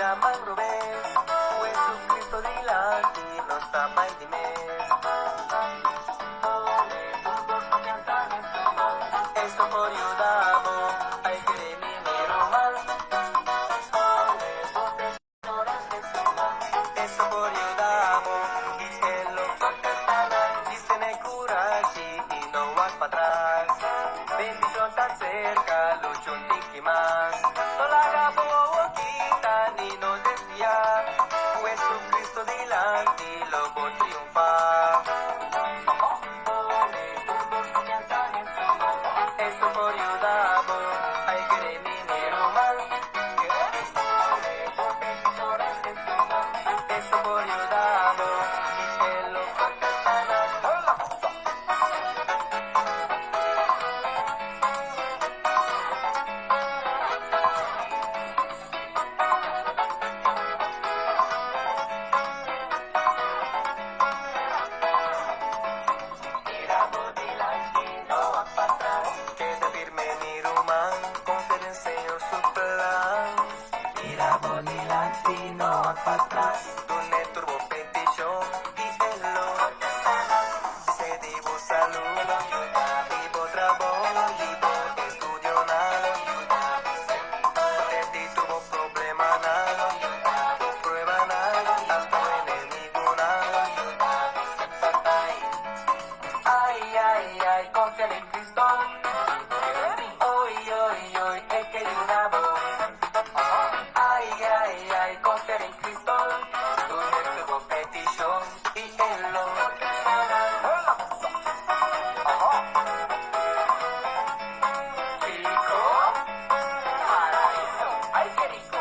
naman rubes, Jesucristo dilanti, nos tapay di mes. Pone tu confianza en su mano, eso por ayudamo, ay criminero mal. Pone tus tesoros en su mano, eso por ayudamo, y él lo contestará, dice ne coraje y no vas para atrás. Bendición está cerca, lucho un tiki más. No la haga kita ni no desvía. Jesucristo delante lobo triunfa. Pone tu confianza en su mano. Eso por ayudamo. Hay que minero mal. Pone tu tesoros en su mano. Eso por ayudamo. Y él lo contestará. Queda firme mi rumán, confía en Señor su plan. Mira bonilante, no va para atrás. Tu turbo petición y el lo se divo saludo, vivo trabajo, vivo estudio nada. De ti tuvo problema nada, prueba nada, hasta enemigo nada. Ay, ay, ay, confía en Cristo. Hoy, hoy, hoy, te que ayudamos. Ay, ay, ay, confía en Cristo. Tu nuestro petición y él lo hará. Chico, paraíso, ay, qué rico.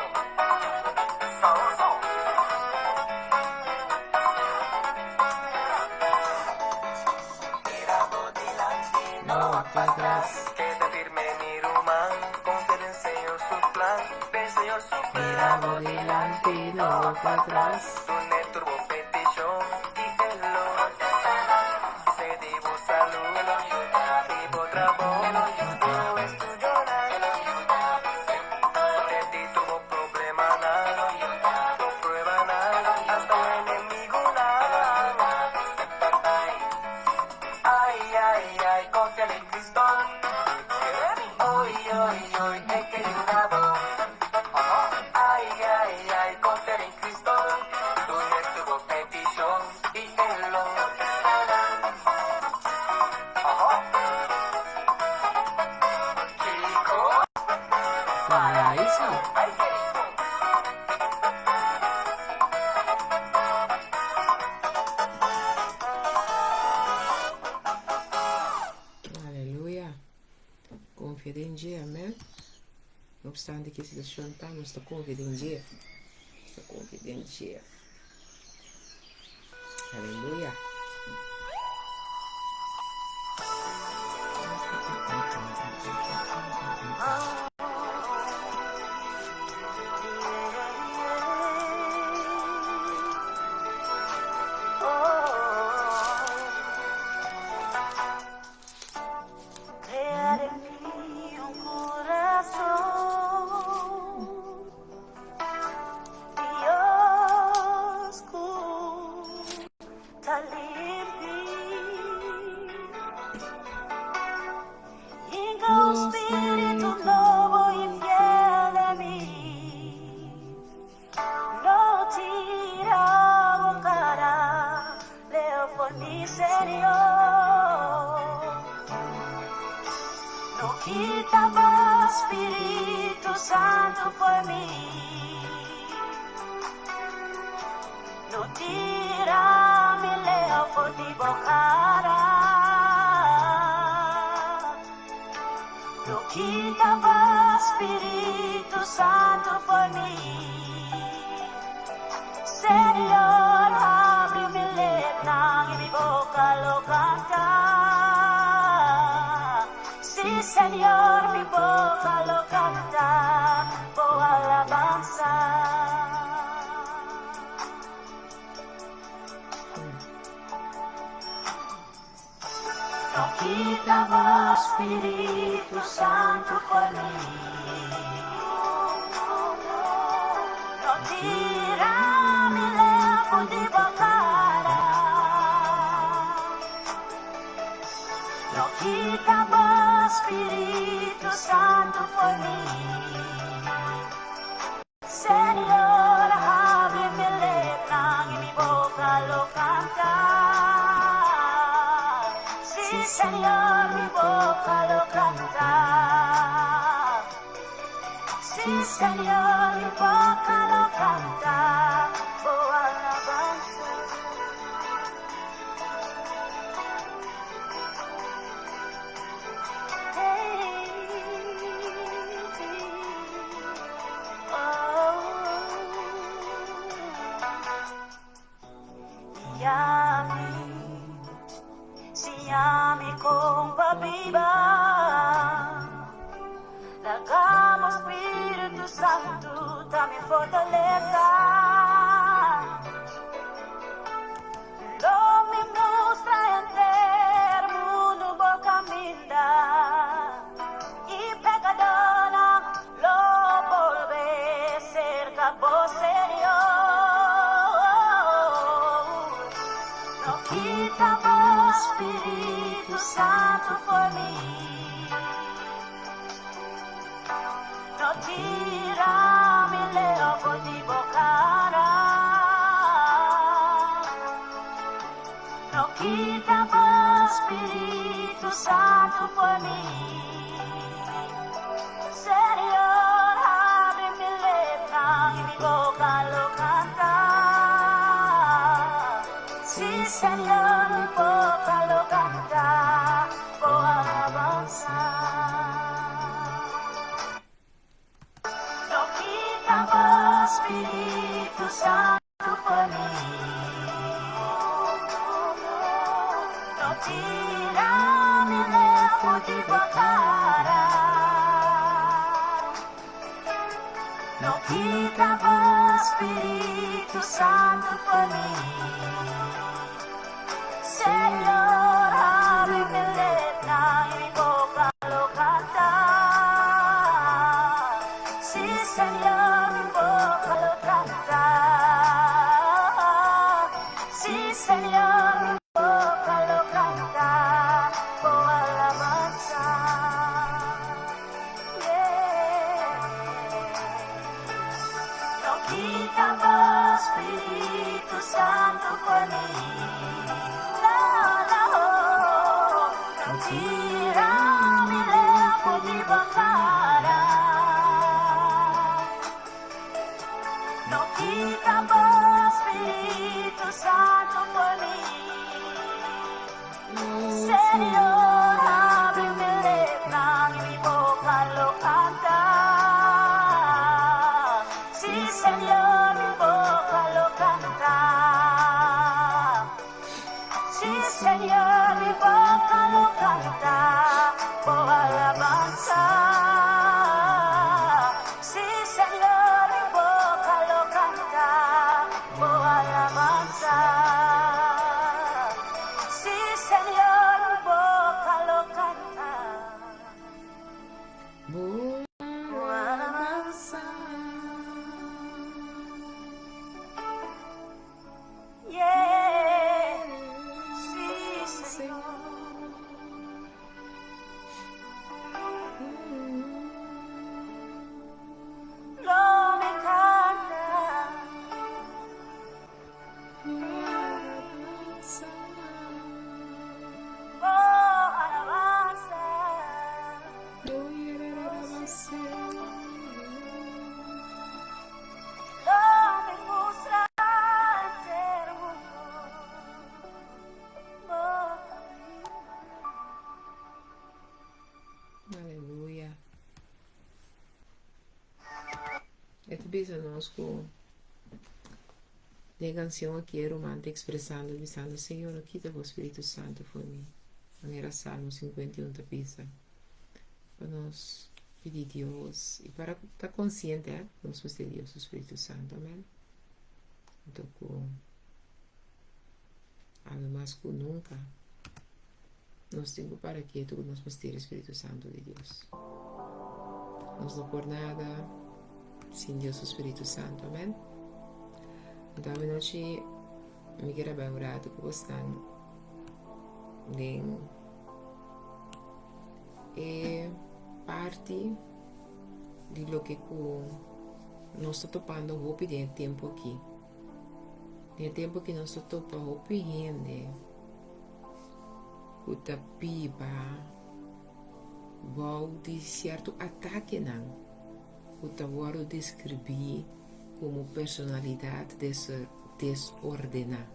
Sabroso. Mira delante, no va para atrás. Queda firme mi rumán, confía en Señor su plan. Del Señor su plan. Mira delante, no va para atrás. Tu turbo petición y él lo se divo saludo, vivo trabajo, yo estudio nada. De ti tuvo problema nada, no prueba nada, hasta enemigo nada. Ay, ay, ay, confía en Cristo. Hoy, hoy, hoy, te que ayudamos. Ay, ay, ay, confía en Cristo. Tu nuestro petición y él lo hará. Chico, Paraíso. ay, qué rico. Aleluia. Confia em Dia, amém? Não obstante que se chantamos, estou confia em Dia. Estou confia em Dia. Aleluia. Crear en mí un corazón Dios limpio, inga un espíritu nuevo y fiel de mí, no tira cara, leo por mi Señor. No quita más Espíritu Santo por mí. No tira mi lejos por ti bocara. No quita más Espíritu Santo por mí. Señor, abre mi letra y mi boca lo canta. Sí, Señor, mi boca lo canta, por alabanza. No quita más Espíritu Santo por mí. No tirami lejos de Bacara. No quitaba Espíritu Santo por mí. Señor, abre mi letra y mi boca lo canta. Sí, Señor, mi boca lo canta. Sí, Señor, mi boca lo canta. Oh, alabanza. Siami kong pabiba, Nagamos Espíritu Santo, dame fortaleza. Lo me mostra entero mundo vou caminhar e pecadona lo volve cerca vos Señor. No quita vos Espíritu Santo por mí. No tira mi lejos de Bocara. No quita vos Espíritu Santo por mí. Señor, abre mi letra y mi boca lo canta. Sí, Señor, mi boca lo canta. Oh, alabanza. No quita vos Espíritu Santo por mí. No tira mi lejos de Bocara. No quita vos Espíritu Santo por mí. Señor, abre mi letra y mi boca lo canta. Sí, Señor, mi boca lo canta. Sí, Señor, mi boca lo canta. Oh, alabanza. Yeah. No quita vos Espíritu Santo por mí. No, no. No tira mi lejos de Bocara. No quita vos Espíritu Santo por mí. Señor, abre mi letra y mi boca lo canta. Sí, Señor, mi boca lo canta. Sí, Señor, mi boca lo canta. Oh, alabanza. Sí, Señor, mi boca lo canta. Oh, alabanza. Sí, Señor, mi boca lo canta. Oh, alabanza. Yeah. Sí, Señor. Lo me canta. Oh, alabanza. Lo me muestra el mundo. Oh, Aleluia. Esta vez nós com a canção aqui romântica expressando, dizendo, Senhor, quita o Espírito Santo por mim. Maneira Salmo 51 da pisa. Para nós pedir Deus e para estar consciente, que nós vamos ter Deus, o Espírito Santo, amém? Então, com algo mais que nunca, nós temos para que nós vamos ter o Espírito Santo de Deus. Nós não por nada sem Deus, o Espírito Santo, amém? Da noite me quero bem orado que gostando de é parte de lo que nós estamos topando hoje de tempo aqui. De tempo que nós estamos topando hoje gente que tá pipa vou de certo ataque não que tá vou descrever como personalidade desordenada.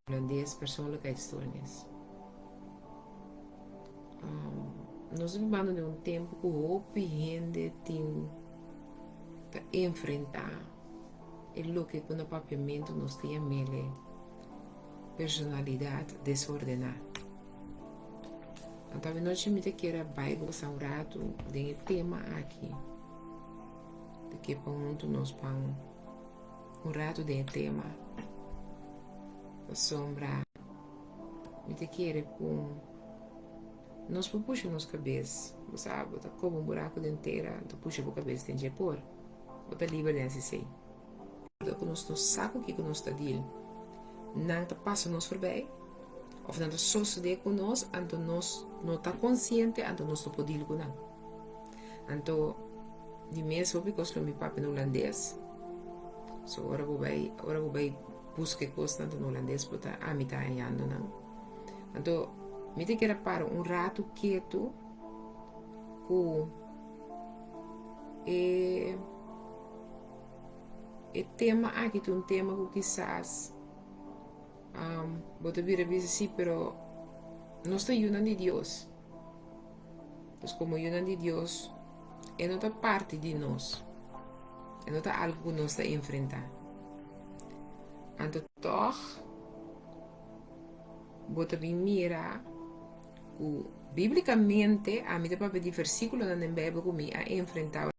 Holandês persoonlijkheidsstoornis. Nós vivemos em um tempo que o gente tem que enfrentar o que no papiamento nós temos personalidade desordenada. Então, nós me quer Bible um rato de tema aqui. De que para nós vamos um rato de tema sombra me quer com nós puxa nos cabeça, sabe? Bota como buraco de inteira, tu puxa a cabeça tem que pôr. Bota livre desse sei. Quando nós não saco que nós está dele, não tá passa nos por bem, ou não tá só se de com nós, então nós não tá consciente, então nós não podemos com não. Então, de mesmo porque eu me papo no holandês, so ora vou vai buscar coisa no holandês, bota a mim tá andando não. Então, me tem que para um rato quieto com e tema aqui um tema que quizás bota vir a dizer sim, pero não está ayudando de Deus. Então, como ayudando de Deus, é outra parte de nós, é outra algo que nós está enfrentar. Então, toch, bota vir mirar que biblicamente a mim para pedir versículo na Bíblia comigo a enfrentar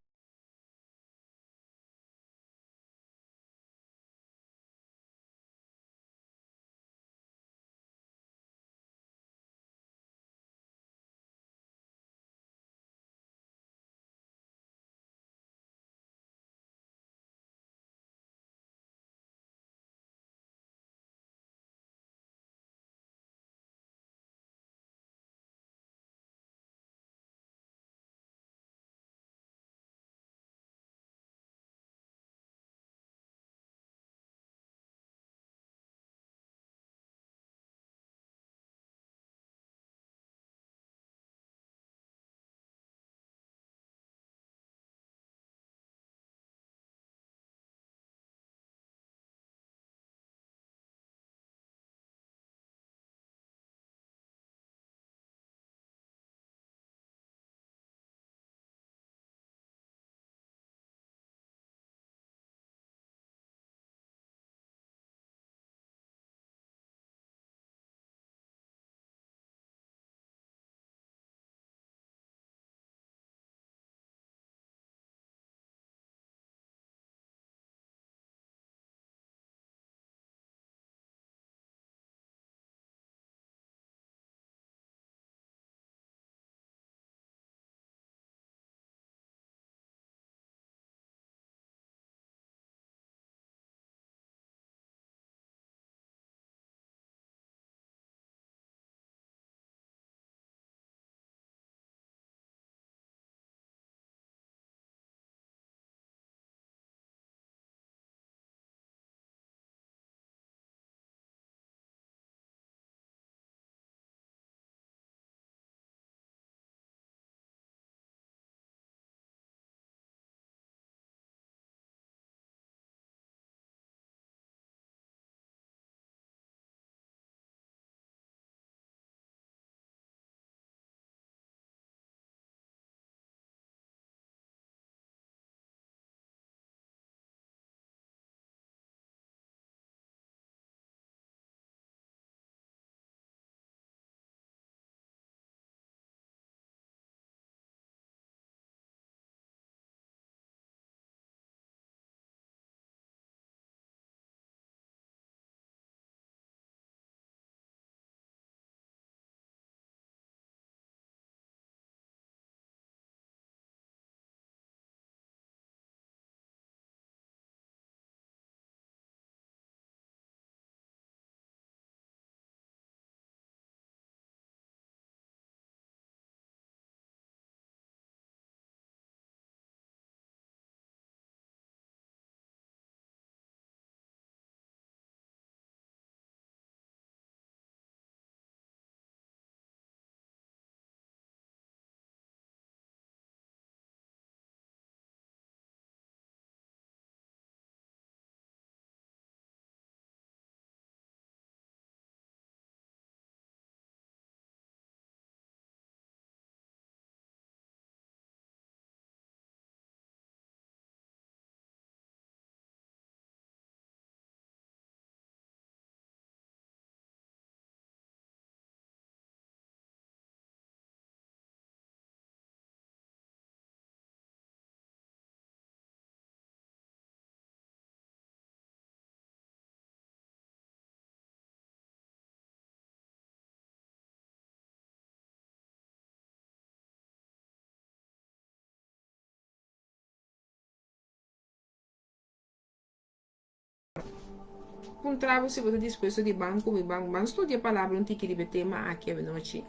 encontrava se você disposto de banco, vamos estudar a palavra um tique de tema aqui a noite.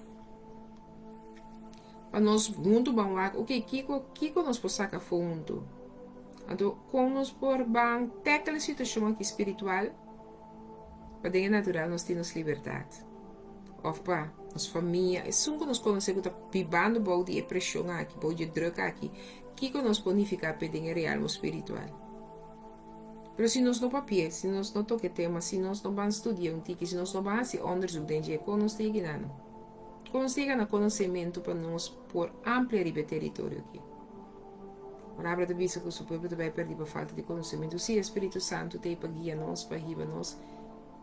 Para nós muito bom lá, ok, Kiko nós por sacar fundo. Então, como nós por bang aquela situação aqui espiritual, para dentro natural nós temos liberdade. Of pa, nossa família, é só que nós conhecemos que está pibando bom de pressão aqui, bom de druk aqui, Kiko nós bonificar para dentro real espiritual. Pero se nós não papel, se nós não toque tema, se nós não vamos estudar um tique, se nós não vamos fazer onderzoek dentro de como nós temos não. Como nós temos conhecimento para nós por ampliar o território aqui. A palavra de Bíblia que o povo vai perder por falta de conhecimento. Se o Espírito Santo tem para guiar nós, para guiar nós,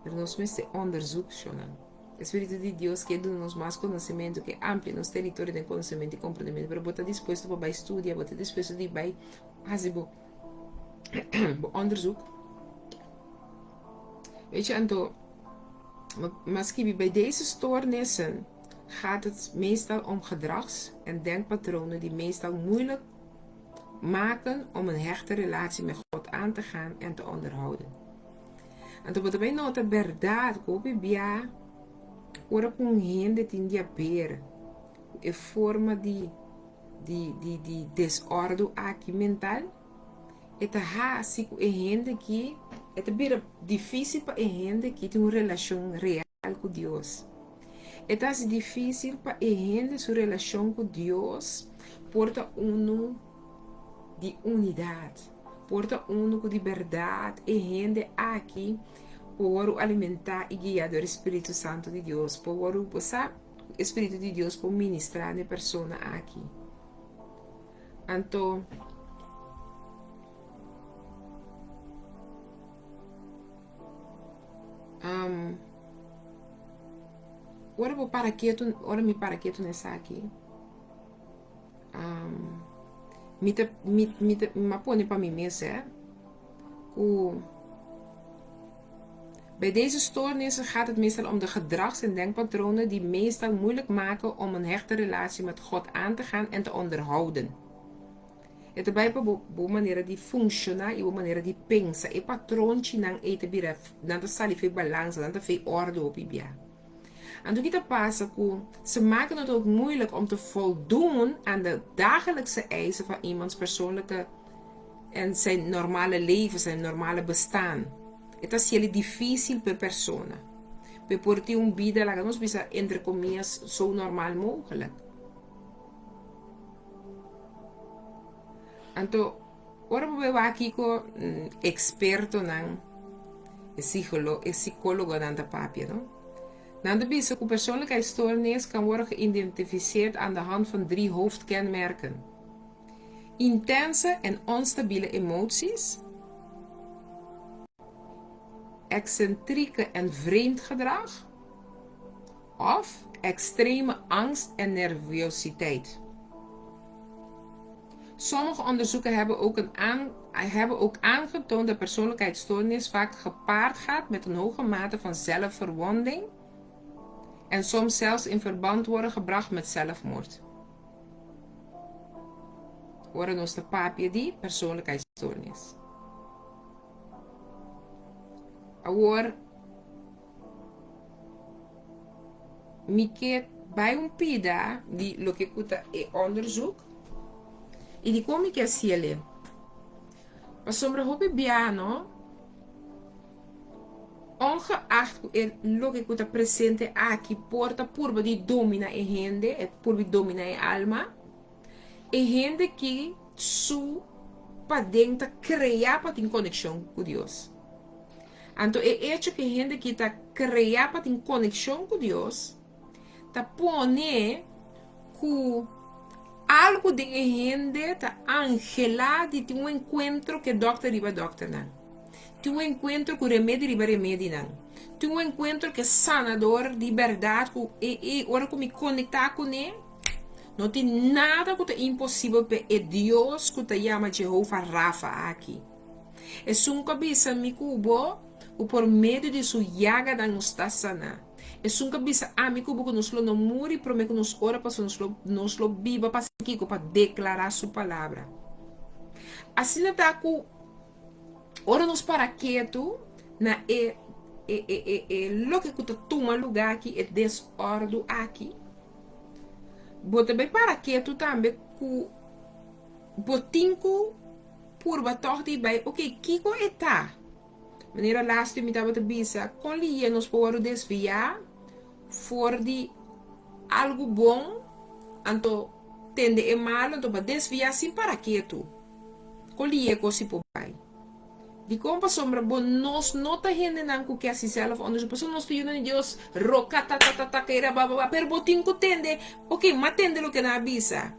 para nós mesmo onderzoek não. O Espírito de Deus quer dar-nos mais conhecimento, que amplia nosso território de conhecimento e compreendimento, para botar disposto para estudar, botar disposto de vai fazer onderzoek. Weet je, então, mas que bij deze stoornissen gaat het meestal om gedrags- en denkpatronen die meestal moeilijk maken om een hechte relatie met God aan te gaan en te onderhouden. Então, você vai notar a verdade que o Bíblia ora com gente tem de haver a forma de desordem aqui mental. Eta assim a gente que é bem difícil para a gente que tem uma relação real com Deus. É difícil para a gente sua relação com Deus porta de unidade, porta de verdade. A gente aqui por alimentar e guiar do Espírito Santo de Deus, por o Espírito de Deus por ministrar a pessoa aqui. Então ora vou para quieto, ora me para quieto nessa aqui. Me põe para mim mesmo, Bij deze stoornissen gaat het meestal om de gedrags- en denkpatronen die meestal moeilijk maken om een hechte relatie met God aan te gaan en te onderhouden. Het is een manier die funciona, een manier die pensa, een patroontje nang ete bira, dan te sali veel balans, dan te veel orde op ibia. En toen het passa ze maken het ook moeilijk om te voldoen aan de dagelijkse eisen van iemands persoonlijke en zijn normale leven, zijn normale bestaan. Het is heel difícil per persona. Per porti un vida la nos bisa entre comillas zo normaal mogelijk. Anto, ora we aqui com experto nang psicólogo nang de papia, no? Nang bisa ku persoonlijkheidsstoornis kan worden geïdentificeerd aan de hand van 3 hoofdkenmerken. Intense en onstabiele emoties, excentrieke en vreemd gedrag of extreme angst en nervositeit. Sommige onderzoeken hebben ook aangetoond dat persoonlijkheidsstoornis vaak gepaard gaat met een hoge mate van zelfverwonding en soms zelfs in verband worden gebracht met zelfmoord. Horen ons de papje die persoonlijkheidsstoornis. Agora, Miket bij pida die lo que kuta onderzoek e di come che sia lì. Ma sombra hopi biano, ongeacht lo que kuta presente aqui porta purba di domina e gente, e purbi domina e alma, e gente que su pa dentro crea pa in conexão com Deus. Então, é hecho que a gente que está criada em conexão com Deus, está pone que algo de gente está angelado de ter encontro que doctor riba doctor não. Ter encontro que remédio não. Ter encontro que sanador de verdade e hora que me conectar com ele, não tem nada que é impossível para Deus que te chama Jehová Rafa aqui. É um cabeça me cubo o por meio de sua llaga da nos está sana. É um cabeça amigo que nos não muri, promete que nos ora para nos lo viva para aqui para declarar sua palavra. Assim não está com ora nos para quieto na lo que tu toma lugar aqui é desordem aqui. Bota bem para que tu também com botinco por batorte e bem, ok, kiko está. Maneira last me tava te bisa, com lia nos podemos desviar for de algo bom, anto tende é mal, anto para desviar sem para que tu. Com lia cosi por bai. Di compa sombra bom nos nota gente nan ku que assim self, onde as pessoas nos tuyam Deus roca ta ta ta ta que era baba, pero botinco tende, ok, matende lo que na bisa.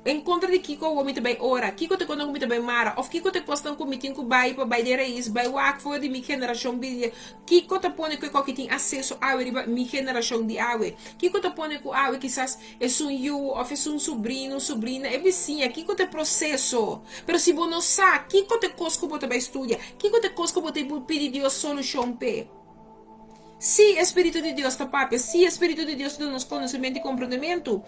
Em contra de Kiko, o mito bem ora. Kiko te conta mito bem mara. Of Kiko te costa com mitinho bai para bai de raiz, bai wak for de mi geração bidia. Kiko te põe que qualquer tem acesso a mi geração de awe. Kiko te põe com awe quizás é um you, of é um sobrinho, sobrinha, é vizinha. Kiko te processo. Pero se você não sabe, Kiko te cosco botar bem estudia. Kiko te cosco botar pedir Deus solução pe. Se Espírito de Deus está papi, se Espírito de Deus dá nos conhecimento e compreendimento,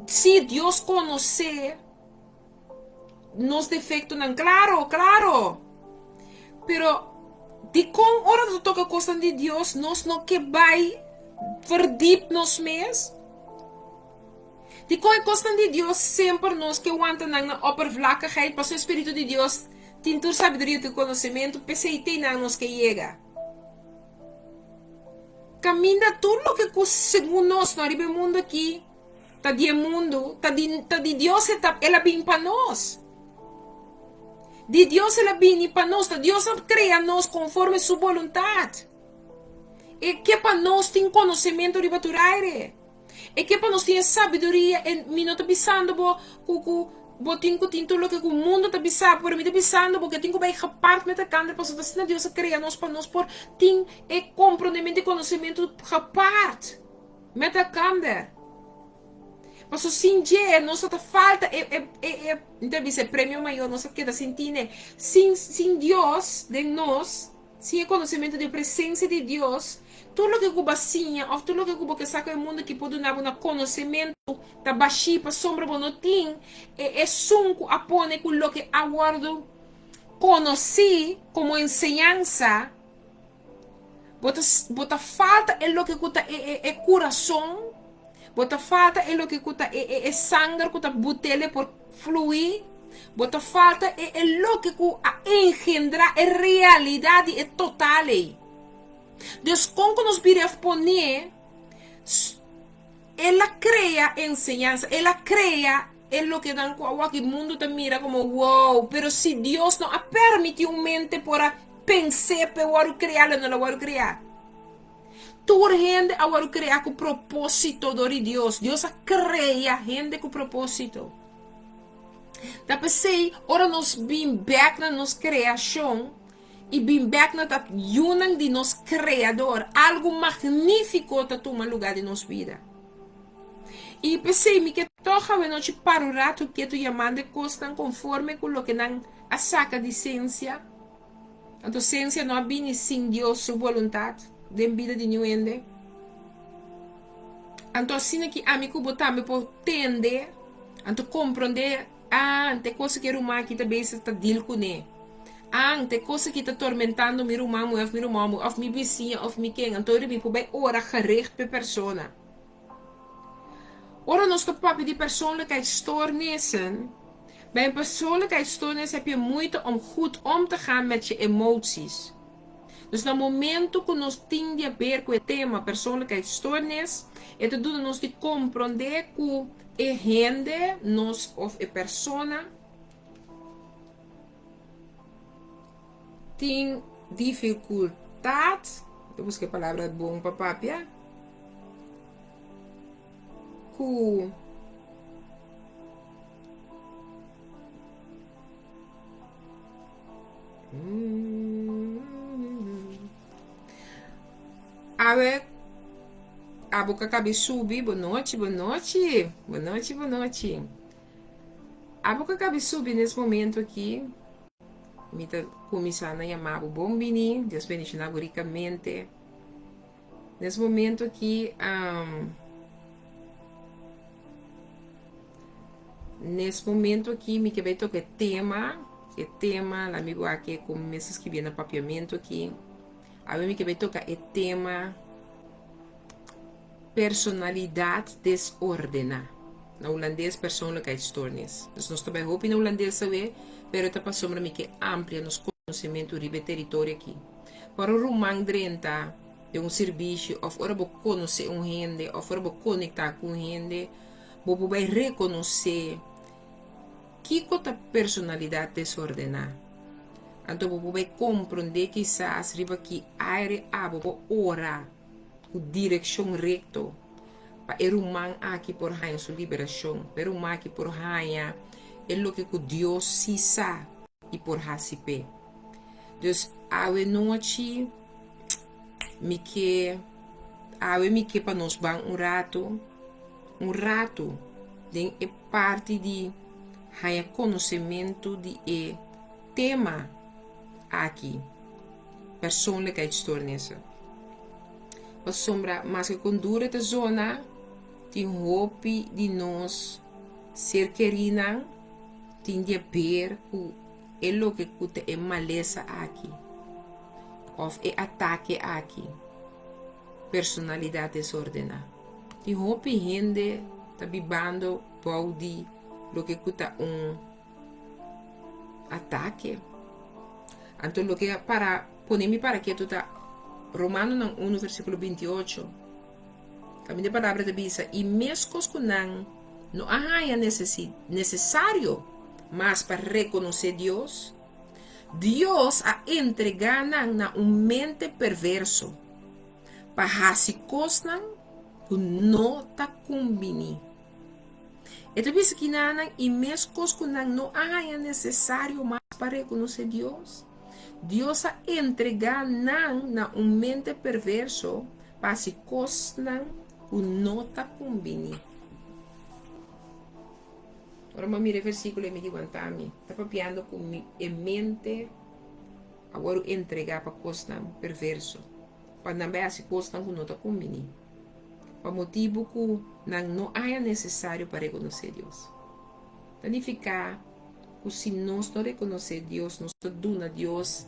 se Deus conhecer nos defeitos, não, claro. Pero de com hora do toca costa de Deus, nós não que vai verdip nos mes. De com a costa de Deus sempre nos que aguenta na oppervlakkigheid, para o Espírito de Deus tem toda sabedoria e conhecimento, PCT não nos que chega. Caminha tudo o que segundo nós no arriba mundo aqui. Tá de mundo, tá de Deus ela bem para nós. De Deus ela bem para nós, tá Deus cria nós conforme sua vontade. E que para nós tem conhecimento de baturaire. E que para nós tem sabedoria e me não tá pensando bo tinko tudo que o mundo tá pensando, por mim tá pensando porque tenho bem reparte met a câmera, para assim Deus cria nós para nós por tem e compreendimento e conhecimento reparte met a câmera. Mas sem dinheiro, não só falta, então é prêmio maior, não só queda sentindo, sem Deus de nós, sem o conhecimento da presença de Deus, tudo que cuba sinha, ou tudo que cuba que saca o mundo que pode dar um conhecimento, da baixi para sombra bonotim, é sunco a pôr com o que aguardo conheci como ensinança, bota falta é o que cuta é coração. Bota falta é o que cuta é sangue que botele por fluir. Bota falta é o que engendra é realidade é total. Deus com que nos vira poner, ela cria ensinança, ela cria é o que dan que o mundo te mira como wow, pero se Deus não permite uma mente para pensar para criar, não vai criar. Toda gente agora cria com propósito de Deus. Deus cria gente com propósito. Da pensei, ora nós bem back na nossa criação e bem back na união de nosso Criador. Algo magnífico que toma lugar de nossa vida. E pensei, me que toca a noite para o rato que tu chamando costam conforme com o que não a saca de ciência. A ciência não vem sem Deus, sua vontade. De vida de ninguém. Então assim que a mim cubo também por tender, então compreender, ante coisa que o mar que também está deal com ele, ante coisa que está atormentando meu irmão, of minha vizinha, of minha quem, então ele pode ora gericht per persona. Ora nós papo de persoonlijkheidsstoornissen. Bij een persoonlijkheidsstoornis heb je moeite om goed om te gaan met je emoties. Dus no momento que nós temos a ver com o tema persoonlijkheidsstoornis, é tudo nós de compreender que a gente, nós ou a persona, tem dificuldade, eu busquei a palavra bom para papia, com a boca cabe subir, boa noite. A boca cabe subir nesse momento aqui. Me tá começando a chamar o bombini, Deus bendiga ricamente. Nesse momento aqui, me que vai tocar tema, lá me aqui com meses que vem no papiamento aqui. A mim que vai tocar o tema personalidade desordenada. Na holandês, persoonlijkheidsstoornis. Dus nós também hoop in holandês saber, pero tá passando para mim que amplia nos conhecimento ribe território aqui. Para o romang 30 de um serviço, ou ora você conhecer gente, ou ora você conectar com gente, você vai reconhecer que é a personalidade desordenada. Então você vai compreender que quizás riba que aire abo ora com direção reto. Para o romang aqui por ganhar sua liberação, para o romang aqui por ganhar é o que Deus se sabe e por receber. Dus awe noite me que para nós ban um rato den é parte de ganhar conhecimento de tema aqui persoonlijkheidsstoornissen. Wat sombra mas que condura te zona tem hopi de nós ser querida tem de ver é o que é maleza aqui ou é ataque aqui personalidade desordenada tem hopi gente tá bibando pode o que é ataque então o que para poner para que tu tá Romano 1 versículo 28 caminho de palavra de bisa e mesmo que não há necessário mas para reconhecer Deus a entregar na mente perverso para hacer cosas que não está combini. Então bisa que e mesmo que não há necessário mas para reconhecer Deus a entregar na mente perverso para hacer cosas que não está combini. Ora ma mire versículo e me digo antami. Está papiando com a mente agora entregar para coisa perverso. Para não ver se coisa que não está combini. Para motivo que não há necessário para reconhecer Deus. Significa que se nós não reconhecer Deus, nós não damos a Deus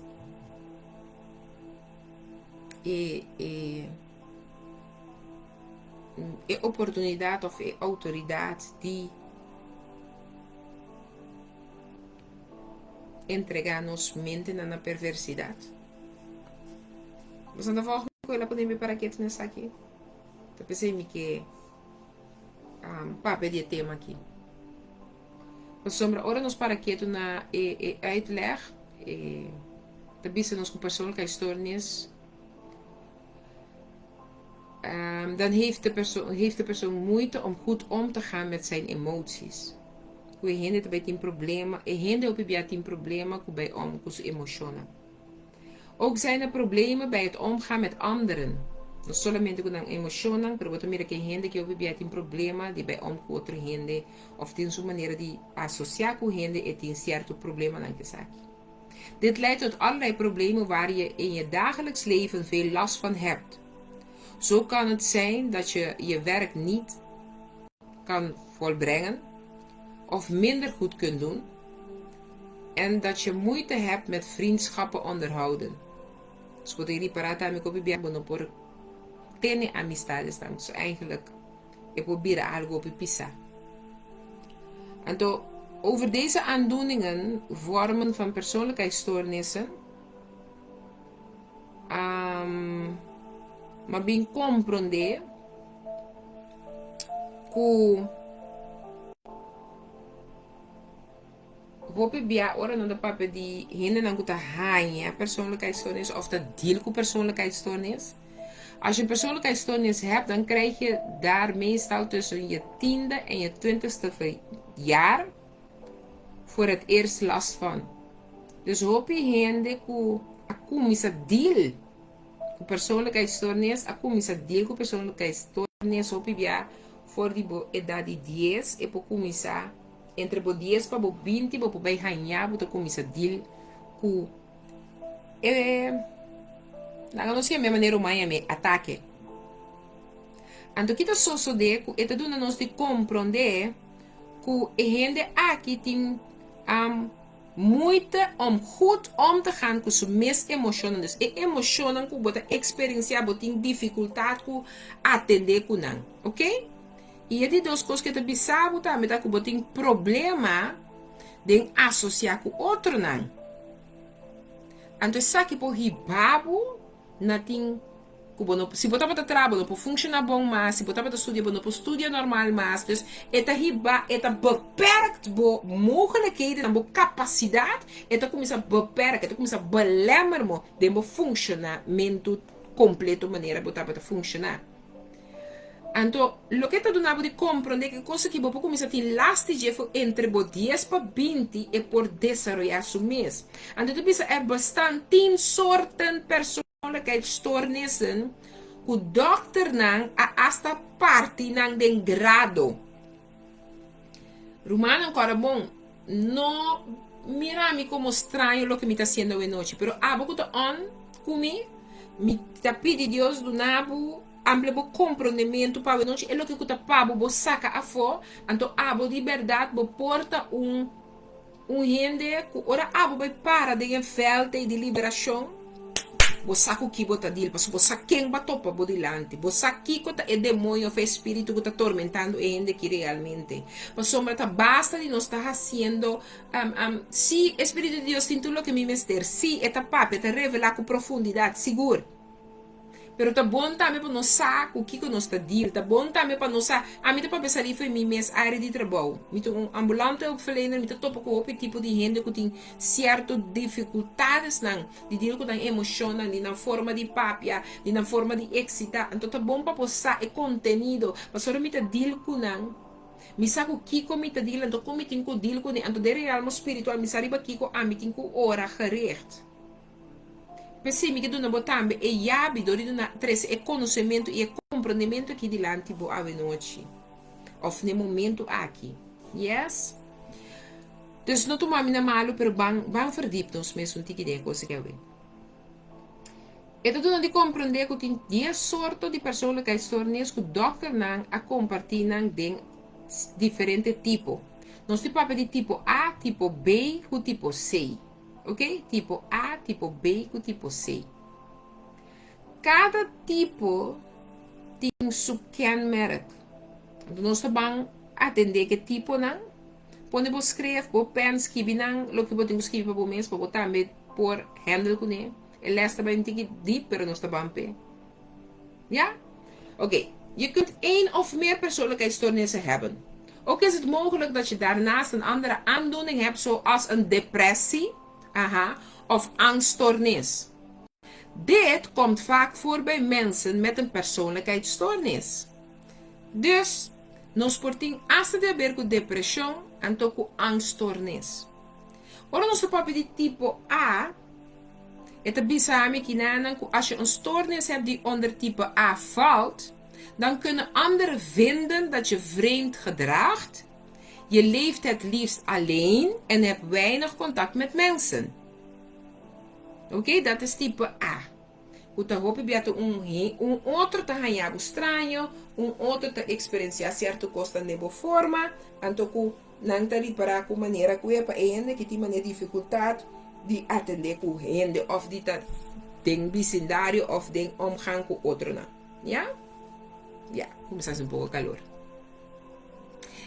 oportunidade ou autoridade de entregar-nos mente na perversidade. Você não vai ela poder me para que nessa aqui. Então pensei que papel de tema aqui. Mas sombra ora nos para que na uitleg também nos com persoonlijkheidsstoornis dan heeft de persoon moeite om goed om te gaan met zijn emoties. Hoe hij bij een probleem, hij op een probleem bij om com zijn emotionen. Ook zijn er problemen bij het omgaan met anderen. Não solamente com emocionam, pero também que gente que ouve tem problema de bij om com outra gente, of tem sua maneira de associar com gente e tem certo problema na zaak. Dit leidt tot allerlei problemen waar je in je dagelijks leven veel last van hebt. Zo kan het zijn dat je je werk niet kan volbrengen of minder goed kunt doen en dat je moeite hebt met vriendschappen onderhouden. Dus wat ik parata me kopi bia bono por tene amistades dan. Dus eigenlijk ik probeer algo op pisa. En over deze aandoeningen, vormen van persoonlijkheidsstoornissen, maar ben compreender que hoop bia ora no papel die hinder dan kuta hanya persoonlijkheidsstoornis of dat deel ku persoonlijkheidsstoornis. Als je een persoonlijkheidsstoornis hebt, dan krijg je daar meestal tussen je 10e en je 20ste jaar voor het eerst last van. Dus hoop je hende ku aku misa deel ku persoonlijkheidsstoornis, aku misa deel ku persoonlijkheidsstoornis hoop je bia voor die idade 10 e pouco misa entre bo 10 para bo 20 bo vai ganhar bo começa deal ku não sei a minha maneira humana me ataque ando kita so de ku eta duna nos de compreender ku e gente aqui tem moeite om goed om te gaan com suas mes emoções. Dus e emoções que bota experienciar, botin dificuldade com atender com não, ok? E é de duas coisas que te bisabo também, tá? Que botin problema de associar com outro não. Então, sabe por ribabo, não tem. Se botar para trabalho, não pode funcionar bom mais. Se botar para estudar, não pode estudar normal mais. Dus, esta beperkt mogelijkheden, boa capacidade, esta começa a beperken, esta começa a belemmeren de um funcionamento completo maneira botar para funcionar. Então, o que está dando de compreender que coisa que você começa a ter lastigem entre 10 para 20 é por desenvolver seu mês. Então, você bastante soorten persoonlijkheidsstoornissen que o dokter não hasta parte não den grado. Romano ancora bom, não mira-me como estranho o que me está sendo hoje noite, pero abo que on comigo, me está pedindo Deus do nabo ample bo compreendimento para o noite é o que cuta pabo bo saca a fo, então abo de verdade bo porta rende que ora abo vai para de velte de liberação. Bo saco que bota dil, passo bo saquem ba topa bo dilante, bo saqui que é demônio ou espírito que está atormentando gente que realmente. Mas sombra tá basta de nós estar fazendo, se espírito de Deus tem tudo o que me mester, se esta papo te revela com profundidade, seguro. Pero tá bom também para nós saber o que nós está dizendo, tá bom também para nós saber, a mim tá para pensar ali foi minha área de trabalho, me tô ambulante opverlener, me tô topa com outro tipo de gente que tem certas dificuldades não, de dizer que tem emocional, de na forma de papia, de na forma de excitar, então tá bom para passar o conteúdo, para só me tá dizendo que não, me sabe o que me tá dizendo, então como me tem que dizer que não, então de realma espiritual, me sabe que a mim tem que ora gericht. Pensei que dona botambe e yabi dori dona tres e conhecimento e compreendimento aqui delante bo ave noite. Of no momento aqui. Yes? Dus não tomar mina malo, pero bang verdiep nos mesmo tiki de coisa que eu vejo. Então dona de compreender que tem 10 sortes de persoonlijkheidsstoornis que o dokter não a compartilhar não de diferente tipo. Nós tipo de tipo A, tipo B e tipo C. Ok? Tipo A, tipo B e tipo C. Cada tipo tem seu kenmerk. Nós vamos atender que tipo não. Quando você escreve, você pensa que não, o que você tem que escrever para você mesmo, você também por handle com ele. Ele está bem diep, pero nós estamos bem. Ja? Ok. Je kunt één of meer persoonlijkheidsstoornissen hebben. Ook is het mogelijk dat je daarnaast een andere aandoening hebt, zoals een depressie. Of angststoornis. Dit komt vaak voor bij mensen met een persoonlijkheidsstoornis. Dus, nós porting hasta de ver com depressão, então com angststoornis. Ora, nós papi de tipo A, het bisami kinanan, als je een stoornis hebt die onder type A valt, dan kunnen anderen vinden dat je vreemd gedraagt. Je leeft het liefst alleen en hebt weinig contact met mensen. Ok? Dat is type A. Então, hoop je outro te ganhar estranho, outro te experienciar certa coisa de boa forma, então, não te reparar com maneira que é para gente que tem maneira dificuldade de atender com gente, of de tem vecindário, of de omgang com outro, não. Ja? Ja, começar um pouco calor.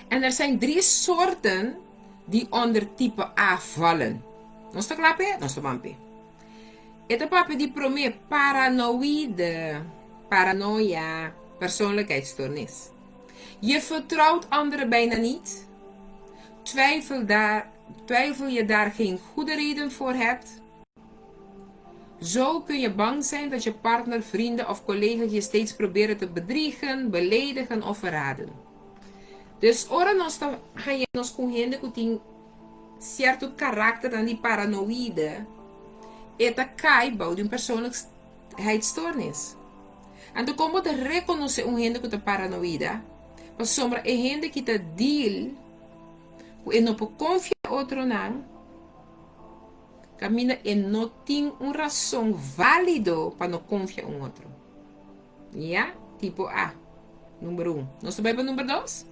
En er zijn 3 soorten die onder type A vallen. Nós está klaar? Nós está bem. Het papi die probeert paranoia, persoonlijkheidsstoornis. Je vertrouwt anderen bijna niet. Twijfel je daar geen goede reden voor hebt. Zo kun je bang zijn dat je partner, vrienden of collega's je steeds proberen te bedriegen, beledigen of verraden. Dus ora nós ganhamos com gente que tem certo caráter de paranoide. Eta cai de uma persoonlijkheidsstoornis. Então, como te reconhecer gente que tem paranoide? Mas sombra é gente que te deal, que não pode confiar em outro não. Camina e não tem uma razão válida para não confiar em outro. Ja? Tipo A. Número 1. Nós estamos para número 2?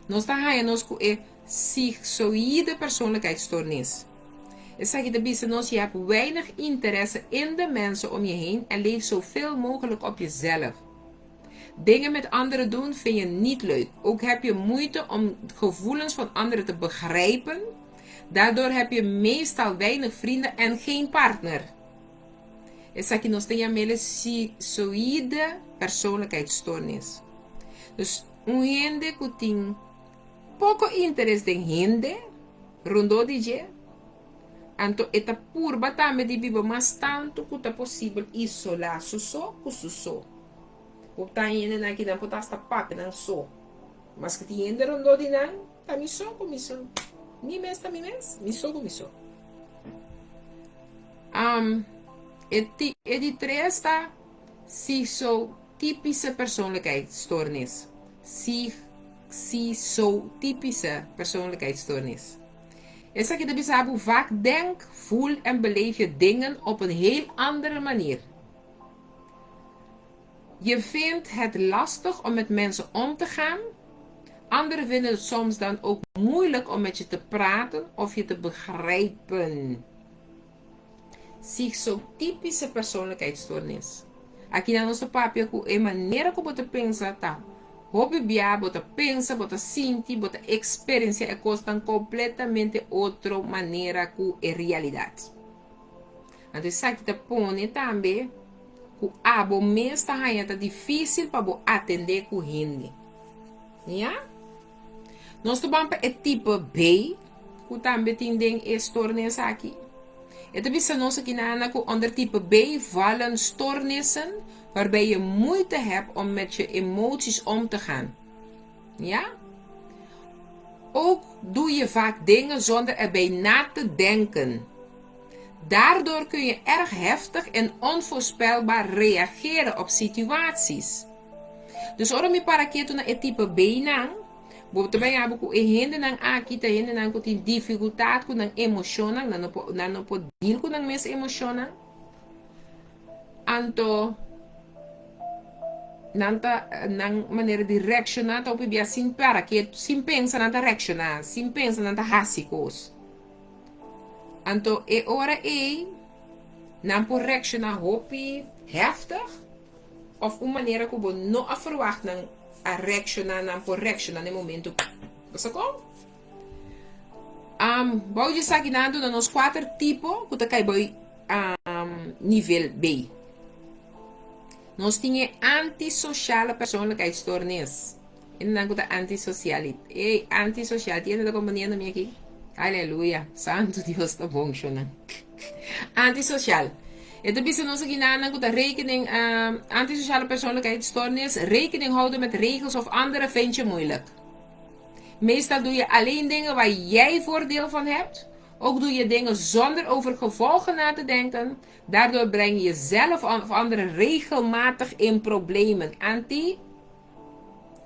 Nós estamos ganhando com schizoïde persoonlijkheidsstoornis. Het zeg je de business, je hebt weinig interesse in de mensen om je heen en leef zoveel mogelijk op jezelf. Dingen met anderen doen vind je niet leuk. Ook heb je moeite om gevoelens van anderen te begrijpen. Daardoor heb je meestal weinig vrienden en geen partner. Het zeg je nog steeds een schizoïde persoonlijkheidsstoornis. Dus gente que tem pouco interesse em gente, rondo DJ, anto eta purba também de viver mais tanto que é possível isolar suso com suso. O tá indo na que não pode estar papo não só, mas que tem gente rondo de não, tá me só com isso, ni mês tá me mês, me só com isso. De três tá se so typische persoonlijkheidsstoornis. Typische persoonlijkheidsstoornis. Is dat je de bisabu vaak denkt, voelt en beleef je dingen op een heel andere manier. Je vindt het lastig om met mensen om te gaan. Anderen vinden het soms dan ook moeilijk om met je te praten of je te begrijpen. Typische persoonlijkheidsstoornis. Aqui na nosso papel, a maneira como você pensa, tá? Hobby bia, você pensa, você sente, você experiencia é coisa completamente outra maneira que é realidade. Então, isso aqui te põe também que a bom mês tá difícil para atender com gente. Ja? Nós vamos para o tipo B, que também tem stoornis aqui. Het is een onder type B vallen stoornissen waarbij je moeite hebt om met je emoties om te gaan. Ja? Ook doe je vaak dingen zonder erbij na te denken. Daardoor kun je erg heftig en onvoorspelbaar reageren op situaties. Dus waarom je para que na het type B nang? Boto ba yabo ko ehende nang akita hende nang ko tin dificultad ko nang emosyon nang po deal ko nang mes emosyon anto nanta nang manera direction na to pibia sin para que sin pensa nanta direction na sin pensa nanta hasikos anto e ora nang po direction na hopi heftig of uma maneira ko bo no afverwacht nang a reaccionar na correction no momento. Você como? Vou dizer aqui nos nos 4 tipos que tá aí nível B. Nós tinha antissociale persoonlijkheidsstoornis. En dan komt antisocial. Antisocial, tiene da companhia minha aqui. Aleluia. Santo Deus tá bom, Shona. Antisocial. Het is in onze ginaan dat rekening antisociale persoonlijkheidsstoornis rekening houden met regels of anderen vind je moeilijk. Meestal doe je alleen dingen waar jij voordeel van hebt. Ook doe je dingen zonder over gevolgen na te denken. Daardoor breng je jezelf of anderen regelmatig in problemen.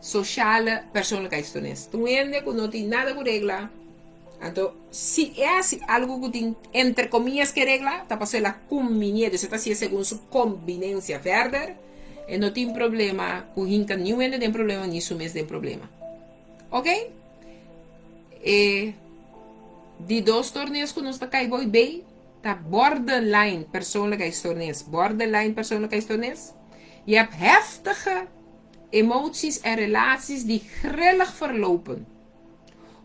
Antisociale persoonlijkheidsstoornis. Toen je no tiene nada que regla. Então, se é algo que tem, entre comillas, que regla, está passando a conveniência, você está segundo sua conveniência verder, e não tem problema, com hinca nenhum ainda tem problema, nisso mesmo tem problema. Ok? E de 2 torneios que nós está caindo bem, está borderline persoonlijkheidsstoornis. Borderline persoonlijkheidsstoornis. Je hebt heftige emoties en relaties die grillig verlopen.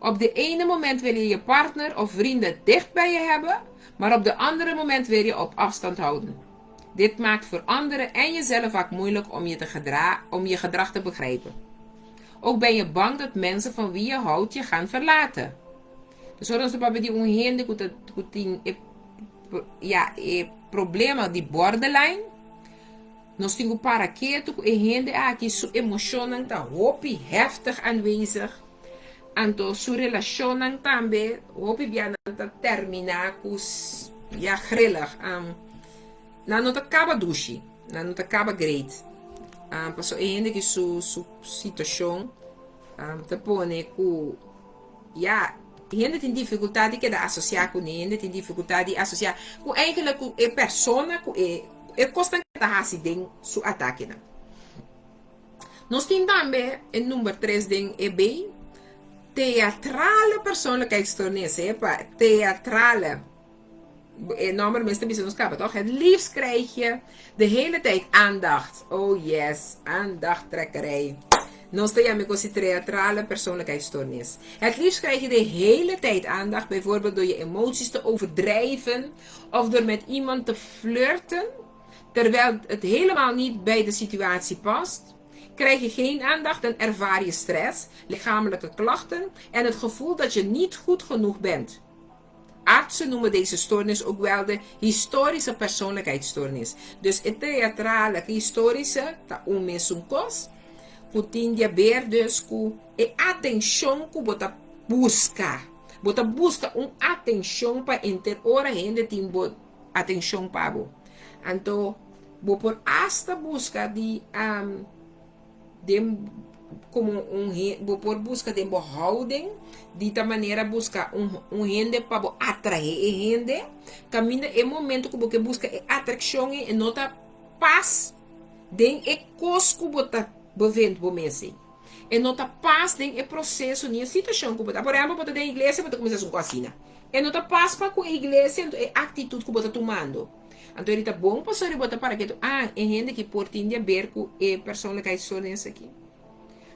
Op de ene moment wil je je partner of vrienden dicht bij je hebben, maar op de andere moment wil je op afstand houden. Dit maakt voor anderen en jezelf vaak moeilijk om je gedrag te begrijpen. Ook ben je bang dat mensen van wie je houdt je gaan verlaten. Dus hoor ons op die onheende problema die borderline. Nós temos para que tu onheende aqui su emocionen ta hopi heftig aanwezig. Anto su relacionan tambe hopi biananta termina kus ja grillig na não acaba dushi na não acaba great passou ainda que su situação te pone ku ja ainda tem dificuldade que da associar com ainda tem dificuldade de associar com eigenlijk com a persona com é constante da acidente su ataque na nós tem também em número 3 den EB theatrale persoonlijkheidsstoornis. Theatrale. Enorme mensen die ons kappen, toch? Het liefst krijg je de hele tijd aandacht. Oh yes, aandachttrekkerij. Non stai met così theatrale persoonlijkheidsstoornis. Het liefst krijg je de hele tijd aandacht, bijvoorbeeld door je emoties te overdrijven of door met iemand te flirten, terwijl het helemaal niet bij de situatie past. Krijg je geen aandacht en ervaar je stress, lichamelijke klachten en het gevoel dat je niet goed genoeg bent. Artsen noemen deze stoornis ook wel de historische persoonlijkheidsstoornis. Dus het theatrale, historische, ta umesumkos, kutindia dus ku e atenção ku bota busca. Bota busca atenção pa interora gente timbo atenção pabo. Então, bo por hasta busca como vou por busca de behouding, de tal maneira busca rende para atrair rende, caminha é momento que você busca atração e nota paz, den é cosco bota bevendo por mês, e nota paz den é processo nem situação que bota, por exemplo, bota da igreja bota começar com cocina, e nota paz para com a igreja é atitude que bota tomando. Então ele tá bom para só botar para que rende que por tinha berco e persoonlijkheidsstoornis aqui.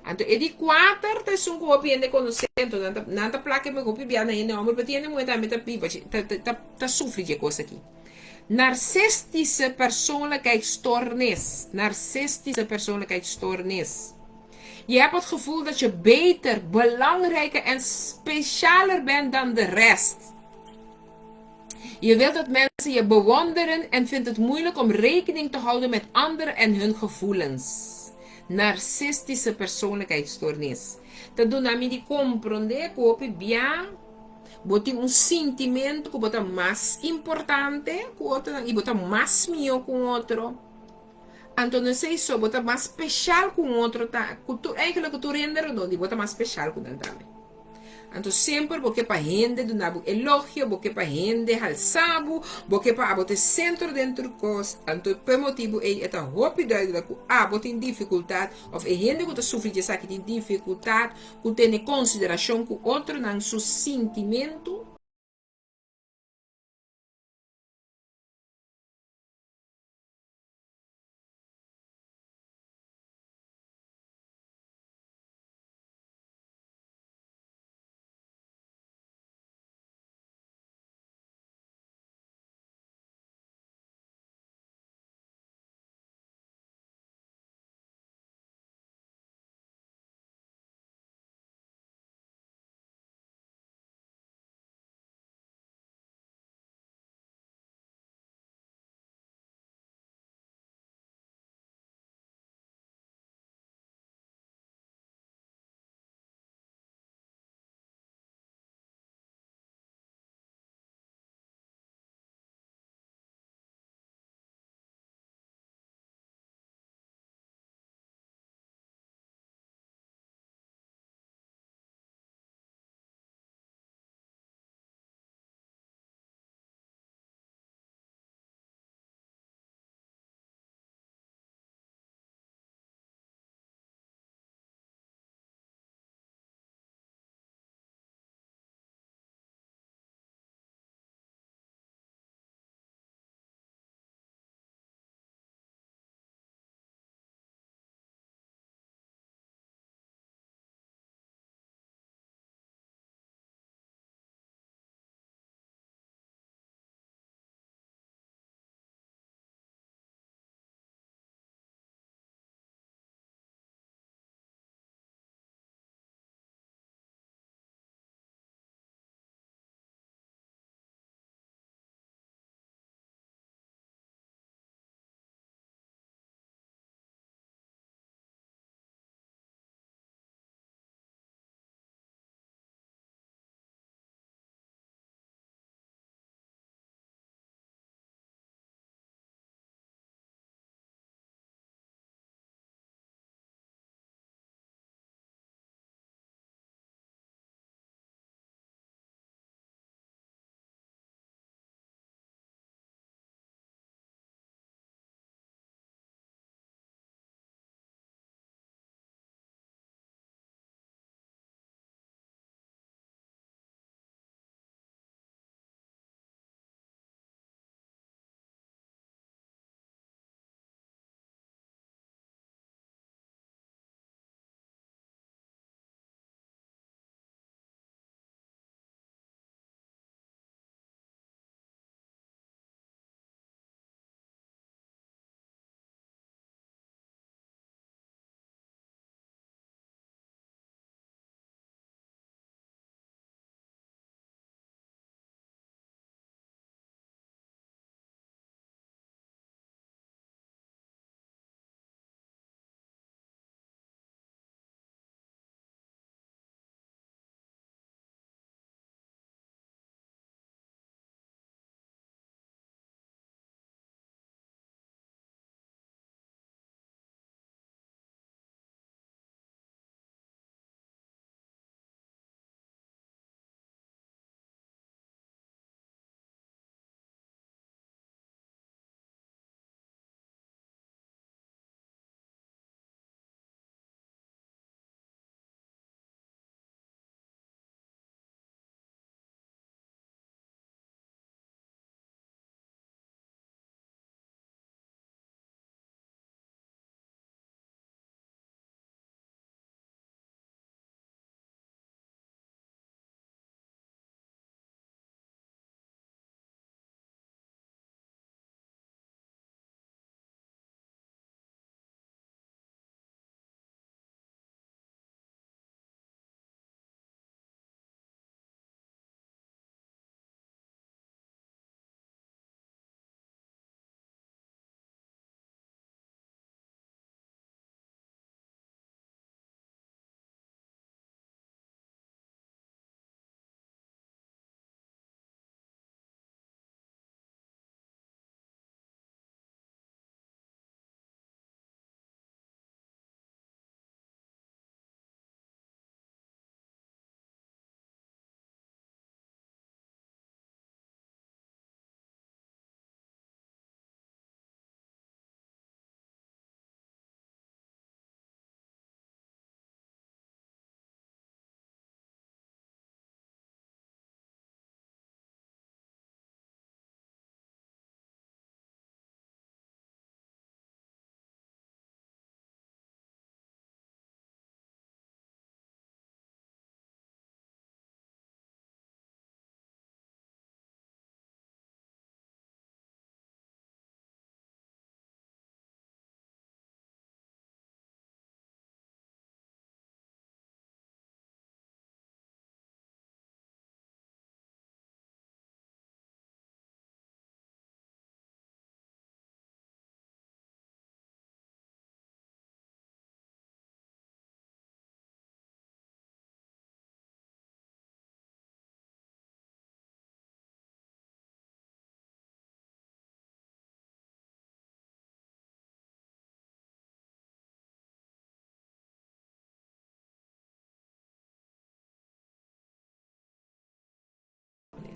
Então, é de 4 te sun ko piende conocendo, nanta placa me copi biana ene amor patiene muito a meta pipa, tá sofre de coisa aqui. Narcistische persoonlijkheidsstoornis. Narcistische persoonlijkheidsstoornis. Je hebt het gevoel dat je beter, belangrijker en specialer bent dan de rest. Je wilt dat mensen je bewonderen en vindt het moeilijk om rekening te houden met anderen en hun gevoelens. Narcistische persoonlijkheidsstoornis. Dat doet nami di comprender que o bien boti sentimento que bota mais importante que outro e bota mais mio com outro. Então não sei só bota mais special com outro tá. Eigenlijk tu render não, di bota mais special com também. Então sempre porque para gente do nabo elogio, porque para gente halsabo, porque para abote centro dentro cos. Então por motivo é esta hope duidelijk bote em dificuldade of gente que sofre de saque de dificuldade, que tem consideração com outro não seu sentimento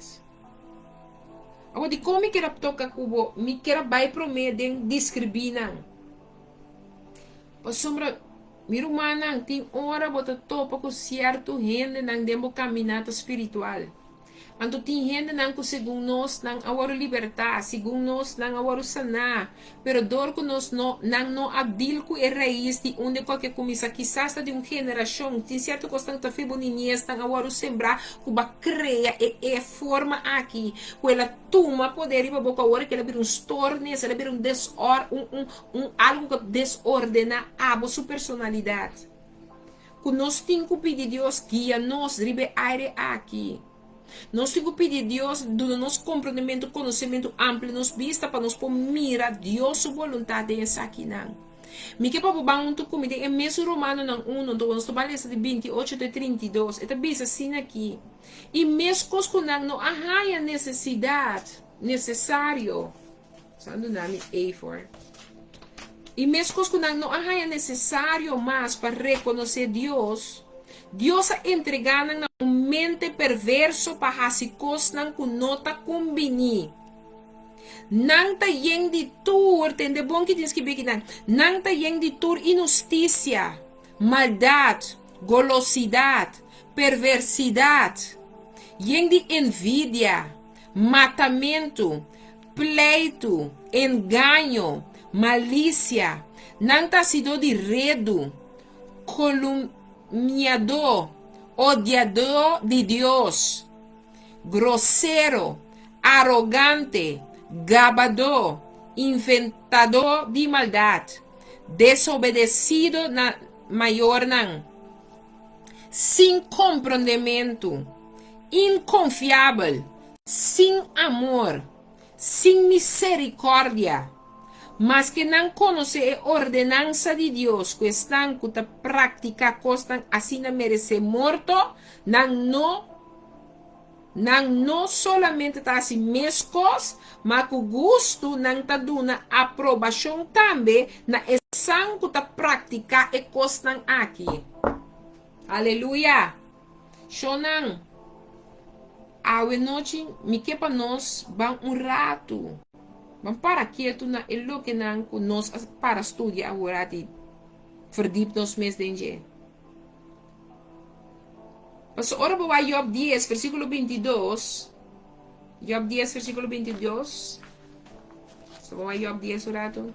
mes. Agora, de como que toca cubo, me quer vai pro meio de descrever não. Por sombra, miro manang, tem hora bota topa com certo rende nang demo caminhada espiritual. Anto tem gente não que segundo nós não awaro liberdade, segundo nós não awaro sanar, pero dor que nós não abdil com a raiz de onde qualquer começa, quizás de uma geração, tem certo que estão tá febo ninhas, não awaro sembrar, que ba cria e forma aqui, que ela toma poder e ba boca hora que ela vira stornes, ela vira algo que desordena a sua personalidade. Que nós temos que pedir Deus guia nós, ribe aire aqui. Nós temos que pedir Deus, do nosso compreendimento, conhecimento amplo, nos vista para nós mira Deus sua vontade essa aqui não. Me que para bom muito comida é mesmo Romano não 1, então nós trabalhamos de 28 de 32, é bisa assim aqui. E mesmo coisas não há necessidade, necessário. Sando nome A4. E mesmo coisas não há necessário mais para reconhecer Deus. Deus a entregar na mente perverso para as coisas que nota combini. Não tá yen de tur, tem de bom que diz que bem não tá yen de tur injustiça, maldade, golosidade, perversidade, yen de envidia, matamento, pleito, engano, malícia, não tá sido de redo, caluniador, odiador de Deus, grosseiro, arrogante, gabador, inventador de maldade, desobedecido na maior não, sem compreendimento, inconfiável, sem amor, sem misericórdia, mas que não conhece a ordenança de Deus, que estão que prática costam assim não merece morto, não solamente está assim mescos, mas que o gosto não está dando aprovação também na ação que está prática e costam aqui. Aleluia! Shonang, a noite me que para nós vamos rato. Vamos para quieto na elo que não nós para estudar agora de verdiep nos mês de enje. Mas ora vai Job 10 versículo 22. Job 10 versículo 22. So vai Job 10 o rato.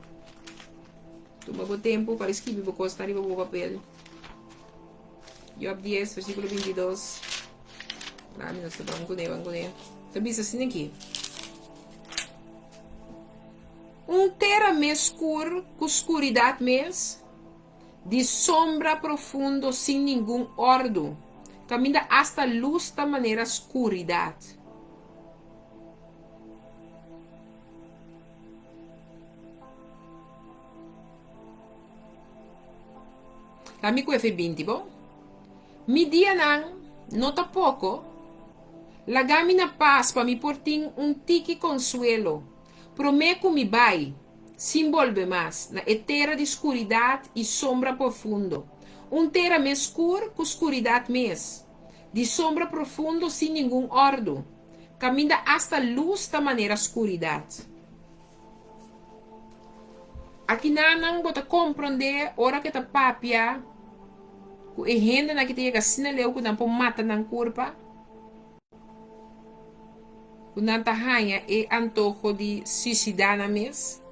Toma o tempo para escrever o costa riba o papel. Job 10 versículo 22. Nami nós vamos com ele. Sabe isso assim aqui. Terra escuro, com escuridade mês, de sombra profundo sem nenhum ordo, caminha hasta luz da maneira escuridade. Amigo F20, bom? Mi dia não tá pouco, lagami na paz para me portar tique consuelo. Prometo me vai, se envolve mais na terra de escuridade e sombra profundo. Terra mais escuro com escuridade mais, de sombra profundo sem nenhum ordo. Caminha hasta luz da maneira escuridade. Aqui não bota compreender hora que tá papia, que a gente na que te chega sinaleu que não pode matar na curva. Não tá ranha e antojo de suicidar na mes.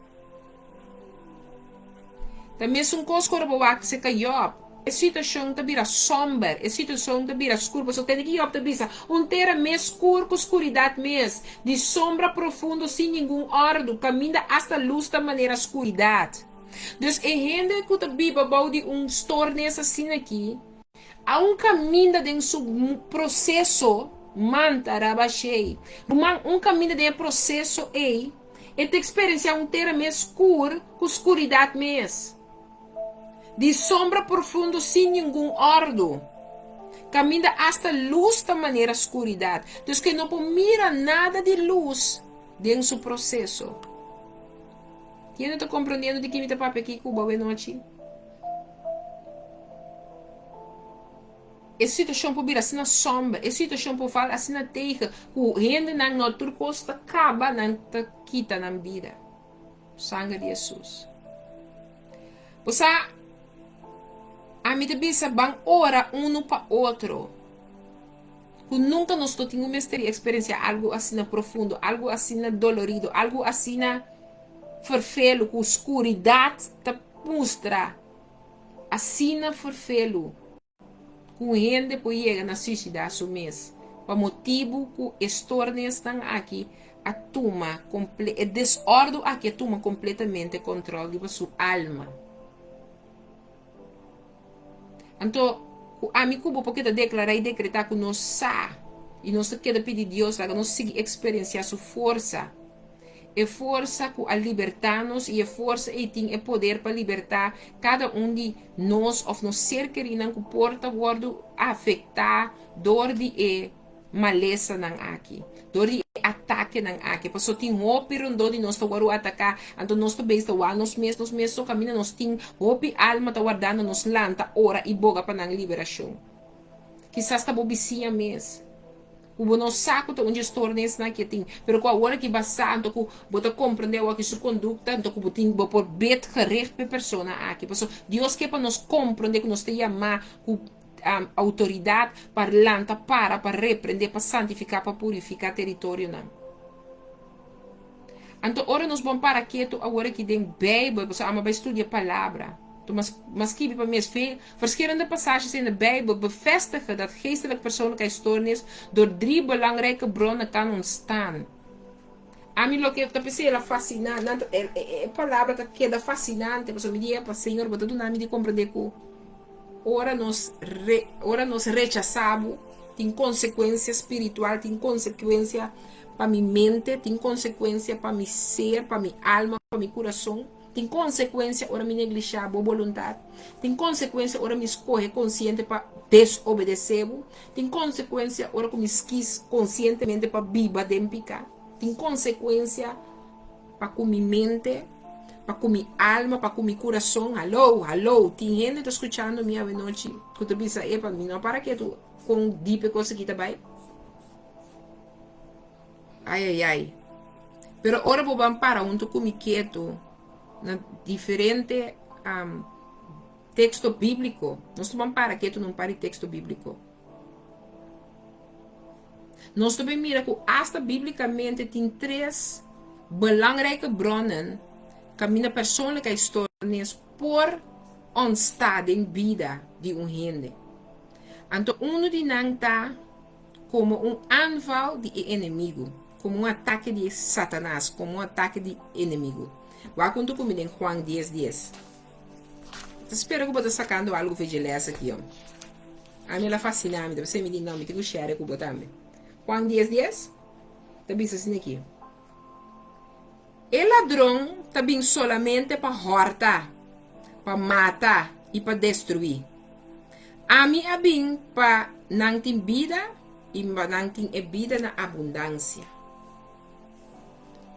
Também um coisa que se caiu. A situação tá vira sombra, a situação tá vira escura. Você tem que ir tá vira terra mais escuro com escuridade mes, de sombra profundo sem nenhum ordo, caminha hasta luz da maneira escuridade. Então, a gente que tá viva de storness assim aqui, há caminho dentro do processo. Manta rabachei. Caminho de processo é te experienciar terra mais escuro com escuridade mesmo. De sombra profundo sem nenhum ordo. Caminha hasta luz da maneira escuridade. Então que não mira nada de luz dentro do processo. Quem não está compreendendo de que me está papo aqui, Cuba, boa noite? E situação por vir assim na sombra, e situação por falar assim na terra, o rende na nossa costa acaba na quita na vida. Sangue de Jesus. Pois a mim também se bang ora um para outro. Que nunca nós temos uma experiência algo assim na profundo, algo assim na dolorido, algo assim na vervelo, que escuridade te mostra. Assim na vervelo. Com gente pode chegar na suicidade o mês. Por motivo que estornes estão aqui a toma, é desordem aqui a toma completamente controle de sua alma. Então, a mim cubo porque declarar e decretar que nós sa e nós queda pedir Deus para que nós siga experienciar sua força. É força que a libertar-nos e é força e tem poder para libertar cada de nós ou nós ser querido que porta guardo afetar dor de maleza não aqui dor de ataque não aqui porque só tem hope rondo de nós guardo atacar então nós também está nós mesmos só caminha nós tem hope alma tá guardando nos lanta hora e boga para não liberação quizás está bobicinha mesmo o não saco onde estou nesse naquele pero com a hora que basta então que bota compreender o que sua conduta então que botin por bet gerecht per persona aqui porque Deus quer para nós compreender que nós te chamar com autoridade parlante para repreender para santificar para purificar território não então ora nós vamos para quieto agora que tem Bíblia você ama para estudar a palavra mas que para mim verschillende passages in de Bijbel bevestigen dat geestelijke persoonlijkheidsstoornis door 3 belangrijke bronnen kan ontstaan. A mim lo que está pensando é fascinante, é palavra que queda fascinante, mas me diga para o Senhor, botar do nome de compreender que ora nós rechazamos, tem consequência espiritual, tem consequência para minha mente, tem consequência para meu ser, para minha alma, para meu coração. Tem consequência ora me negligear boa vontade. Tem consequência ora me escolher consciente para desobedecer. Tem consequência ora que me esquis conscientemente para viver de pecar. Tem consequência para com minha mente, para com minha alma, para com meu coração. Alô. Tem gente que está escutando minha noite. Que tu pensa, para mim não para que tu com deep coisa que tá bem. Ai. Pero ora vou para onde tu me quieto. Na diferente texto bíblico. Nós não para que tu não pare texto bíblico. Nós também mira que hasta biblicamente tem 3 belangrijke bronnen que minha persoonlijkheidsstoornis por ontstaan in vida de gente. Então, de nang tá como aanval de inimigo, como ataque de Satanás, como ataque de inimigo. Vai quando comigo em Juan 10:10. Espero que eu estou sacando algo vigilância aqui, ó. A mim ela fascina, me você me diz não, me tenho share com botar me. Juan 10:10. Também assim aqui. O ladrão também solamente para hurtar, para matar e para destruir. A mim é bem para não ter vida e não ter vida na abundância.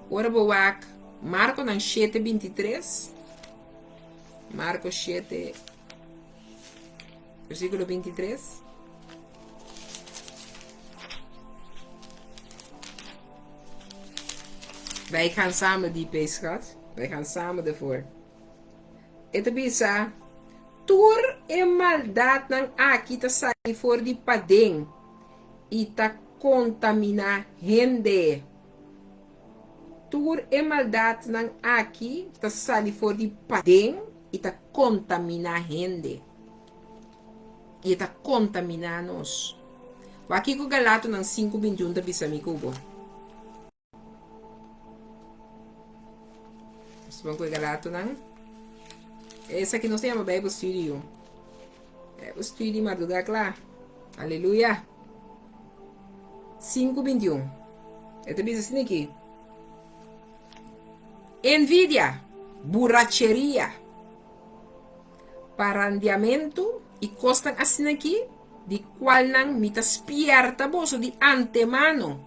Ora boa. Marco 7:23. Marco 7, versículo 23. Wij gaan samen die pees, schat. Wij gaan samen ervoor. Ito bisa, tur e maldad ng aki ta sai for di padeng. Ita contamina gente. Tur e maldade ng aqui está sali for de padem e está contamina gente e está contamina nós. O aqui com Galato ng 5:21 da bisa mi kubo. Vamos com Galato ng essa aqui nós temos Bible Studio. Bible Studio madrugada lá. Aleluia. 5:21. Ito bisa assim aqui. Envidia, borracheria, parandeamento e costas assim aqui, de qual não me aspierta boso de antemano.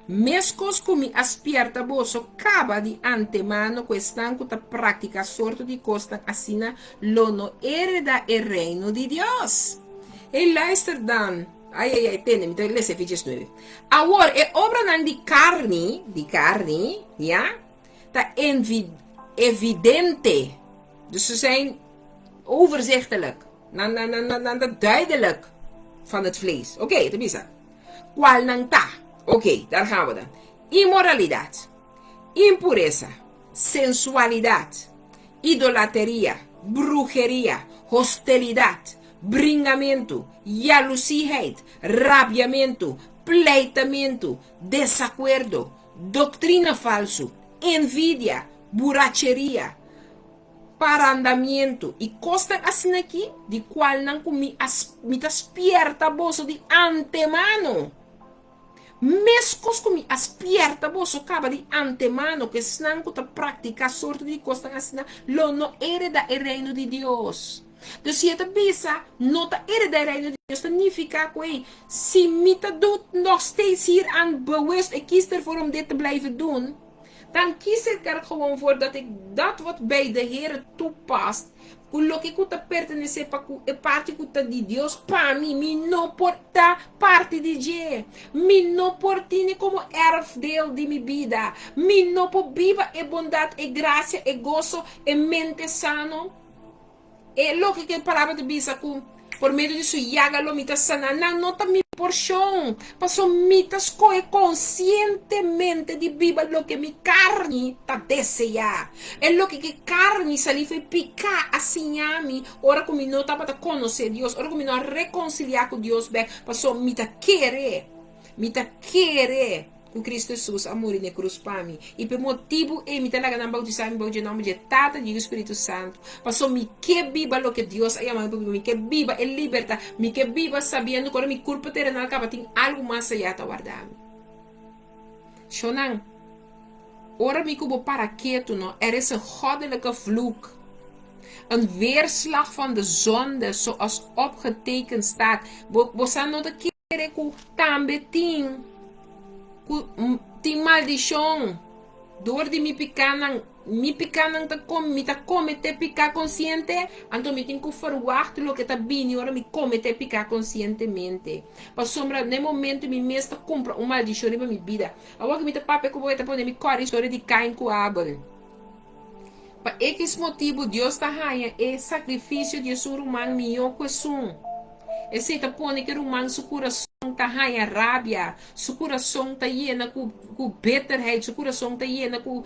Mescos com me aspierta boso, acaba de antemano questão que ta prática sorte de costas assim, lo no hereda el reino de Deus. Hey, luister dan. Ai, tene, mi lees eventjes 9. Ahora, obra nan die carne, ja, dat evidente. Dus ze zijn overzichtelijk. Dan duidelijk van het vlees. Oké, dat is dat. Qual nang ta. Oké, daar gaan we dan. Immoralidad, impureza, sensualidad, idolatría, brujería, hostilidad, bringamiento, jaloeziheid, rabiamiento, pleitamiento, desacuerdo, doctrina falso, envidia, borrachería, parandamiento e costa assim aqui, de qual não comi me despierta bolso de antemano. Mescos comi aspierta bolso acaba de antemano que senão que prática sorte de costa assim, lo no hereda el reino de Deus. Dus je te bisa, nota hereda el reino de Deus, significa que se me doet nog steeds hier aan bewust, ik kies ervoor om dit te blijven doen, dan kies ik er gewoon voor dat ik dat wat bij de Heer toepast, lo que kuta pertenece pa ku e parte kuta di Dios pa mi no porta parte di je, mi no portine como erfdeel de mi vida, mi no po viva e bondad e gracia e gozo e mente sano, e lo que palavra de bisa ku por meio de sua llaga lo mita sana, não nota mi porção, passo mitas conscientemente de viva lo que mi carne ta deseja, é lo que carne sali foi picar assim a mim, ora como não para conhecer Deus, ora como não reconciliar com Deus, bem, passo mita querer com Cristo Jesus a morrer na cruz para mim. E por motivo é me talaga na bautizar em nome de Tata e do Espírito Santo. Passou me que viva lo que Deus é amado por mim, que viva e liberta, me que viva sabendo que minha culpa terrenal acaba tem algo mais allá a guardar. Shonan, ora me kubo para quieto, no, is een goddelijke vloek. Een weerslag van de zonde zoals opgetekend staat. Bosan no te quiere ku tambetin. Tem maldição, dor de me picar ta comete picar consciente, então me tenho que forward lo que tá bem, ora me comete picar conscientemente. Para sombra, no momento me mesmo compra uma maldição para minha vida. Agora que me tá papo que vou tá poner me corre história de Caim com Abel. Para esse motivo Deus tá raia é sacrifício de ser humano melhor que som. Esse tá pone que humano seu coração tá raia rabia, seu coração tá llena com bitterheid, seu coração tá llena com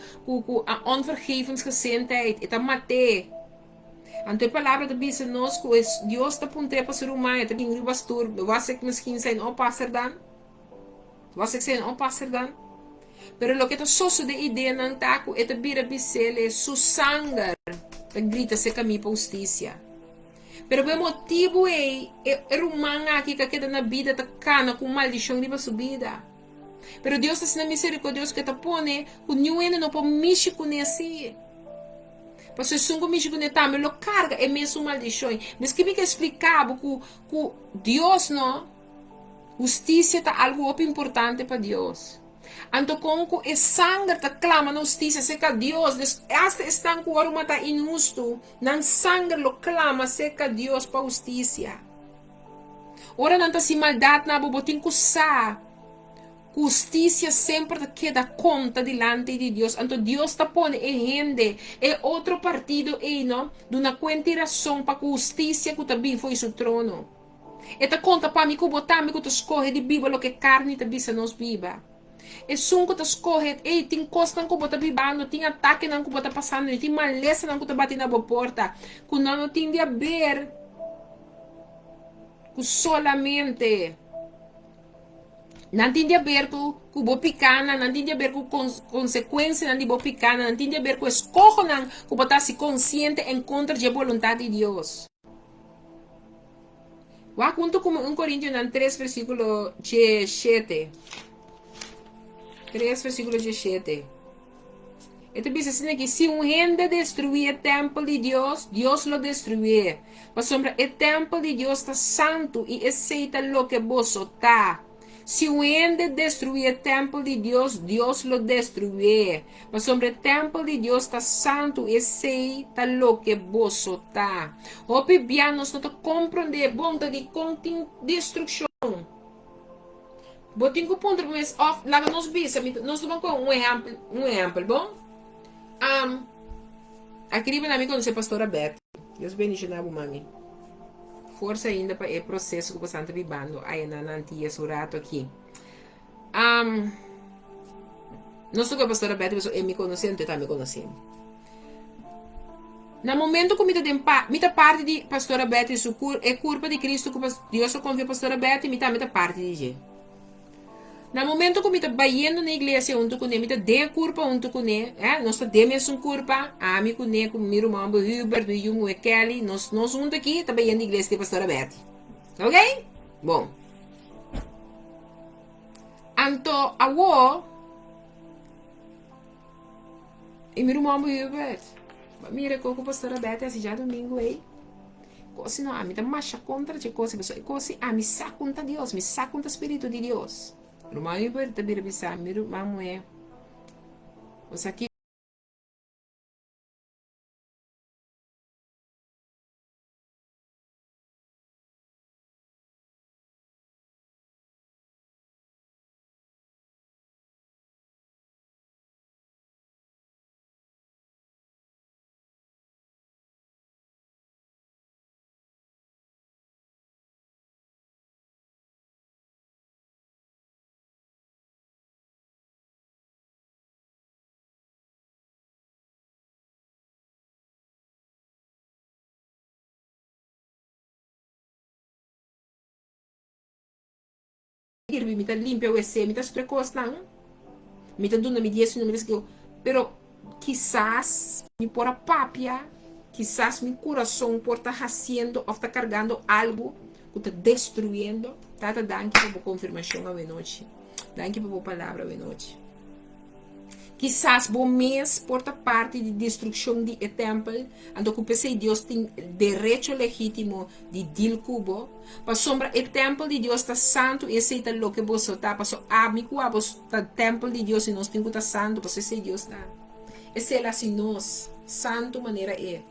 a onvergevensgezindheid, e tá mate. Então a palavra da Bíblia nos que Deus tá ponte para ser humano, tá bem pastor, was ik misschien zijn oppasser dan? Was ik zijn oppasser dan? Pero lo que tá soso de ideia não tá com eta bira bisele su sangue, tá grita se caminho para justiça. Pero o motivo é humano aqui que queda na vida tá cana com maldição de sua vida. Pero Deus está sendo misericordioso que tá pone o ninguém não pode mexer com esse. Porque se sungo mexer com ele também lo carga é mesmo maldição. Mas que me explicava que Deus não, justiça tá algo importante para Deus. Então, como é sangue que clama na justiça, seca Deus, hasta estão com o mata injusto, não sangue lo clama, seca Deus para justiça. Ora, não tá se maldade na bobotim que sa, justiça sempre queda conta delante de Deus. Então, Deus está pondo em gente, é outro partido aí, não? De uma quanta razão para que justiça que também foi seu trono. E tá conta para mim que o botame que tu escorre de viva lo que carne também se nos viva. E sunco tas corret, tem costa que bota bibando, tem ataque não que bota passando, tem maleza não que bota batendo na boa porta, que não tem de ver, que solamente não tem de ver com boa picana, não tem de ver com consequência não de boa picana, não tem de ver com escojo não que bota se consciente em contra da vontade de Deus. Vá junto com 1 Coríntios 3 versículo 7. 3 versículo 17. Esto dice así que si un gente destruye el templo de Dios, Dios lo destruye. Mas sombra, el templo de Dios está santo y aceita lo que vos está. Si un ende destruye el templo de Dios, Dios lo destruye. Mas sobre el templo de Dios está santo e sei tá lo que vos tá. O pibianos não te compreender bonta de contin destruição. Botin ko ponto mas off laga nos bisa, nós vamos com um exemplo, bom? Aqui na minha conhece pastora Beth. Deus bendiga na mami. Força ainda para o processo que você está vivendo aí na antiga surato aqui. Não sou a pastora Beth, mas eu me conhecendo, tá me conhecendo. No momento que me parte de pastora Beth, é culpa de Cristo que Deus só confia pastora Beth e me parte de G. No momento que me está indo na igreja junto com ele, me está de culpa junto com ele, nós está de mesmo culpa, a mim com ele, com meu irmão, o Hubert, o Jung, o Kelly, nós juntos aqui, está indo na igreja de pastora Beth. Ok? Bom. Então, agora, e meu irmão, o Hubert, mira como a pastora Beth, assim, já domingo, aí. Coisa não, a mim está marcha contra de coisa, coisa, a mim saca contra Deus, me saca contra o Espírito de Deus. Rumah ibu tabir bisa miru mamu Osaki me tá limpia o WC, me tá precoce não, me tá dando me diz números que eu, pero quizás me por a papia, quizás mi corazón por tá haciendo ou tá cargando algo que tá destruyendo, tá dando por confirmação a noite, dando por palavra a noite. Quizás bom mês porta parte de destruição de templo, ando que pensei Deus tem direito legítimo de dil cubo, para sombra o templo de Deus está santo e aceita lo que você está, para a mi cuabo está templo de Deus e nós temos que estar santo, para sei Deus está. Esse é assim nós, santo maneira é.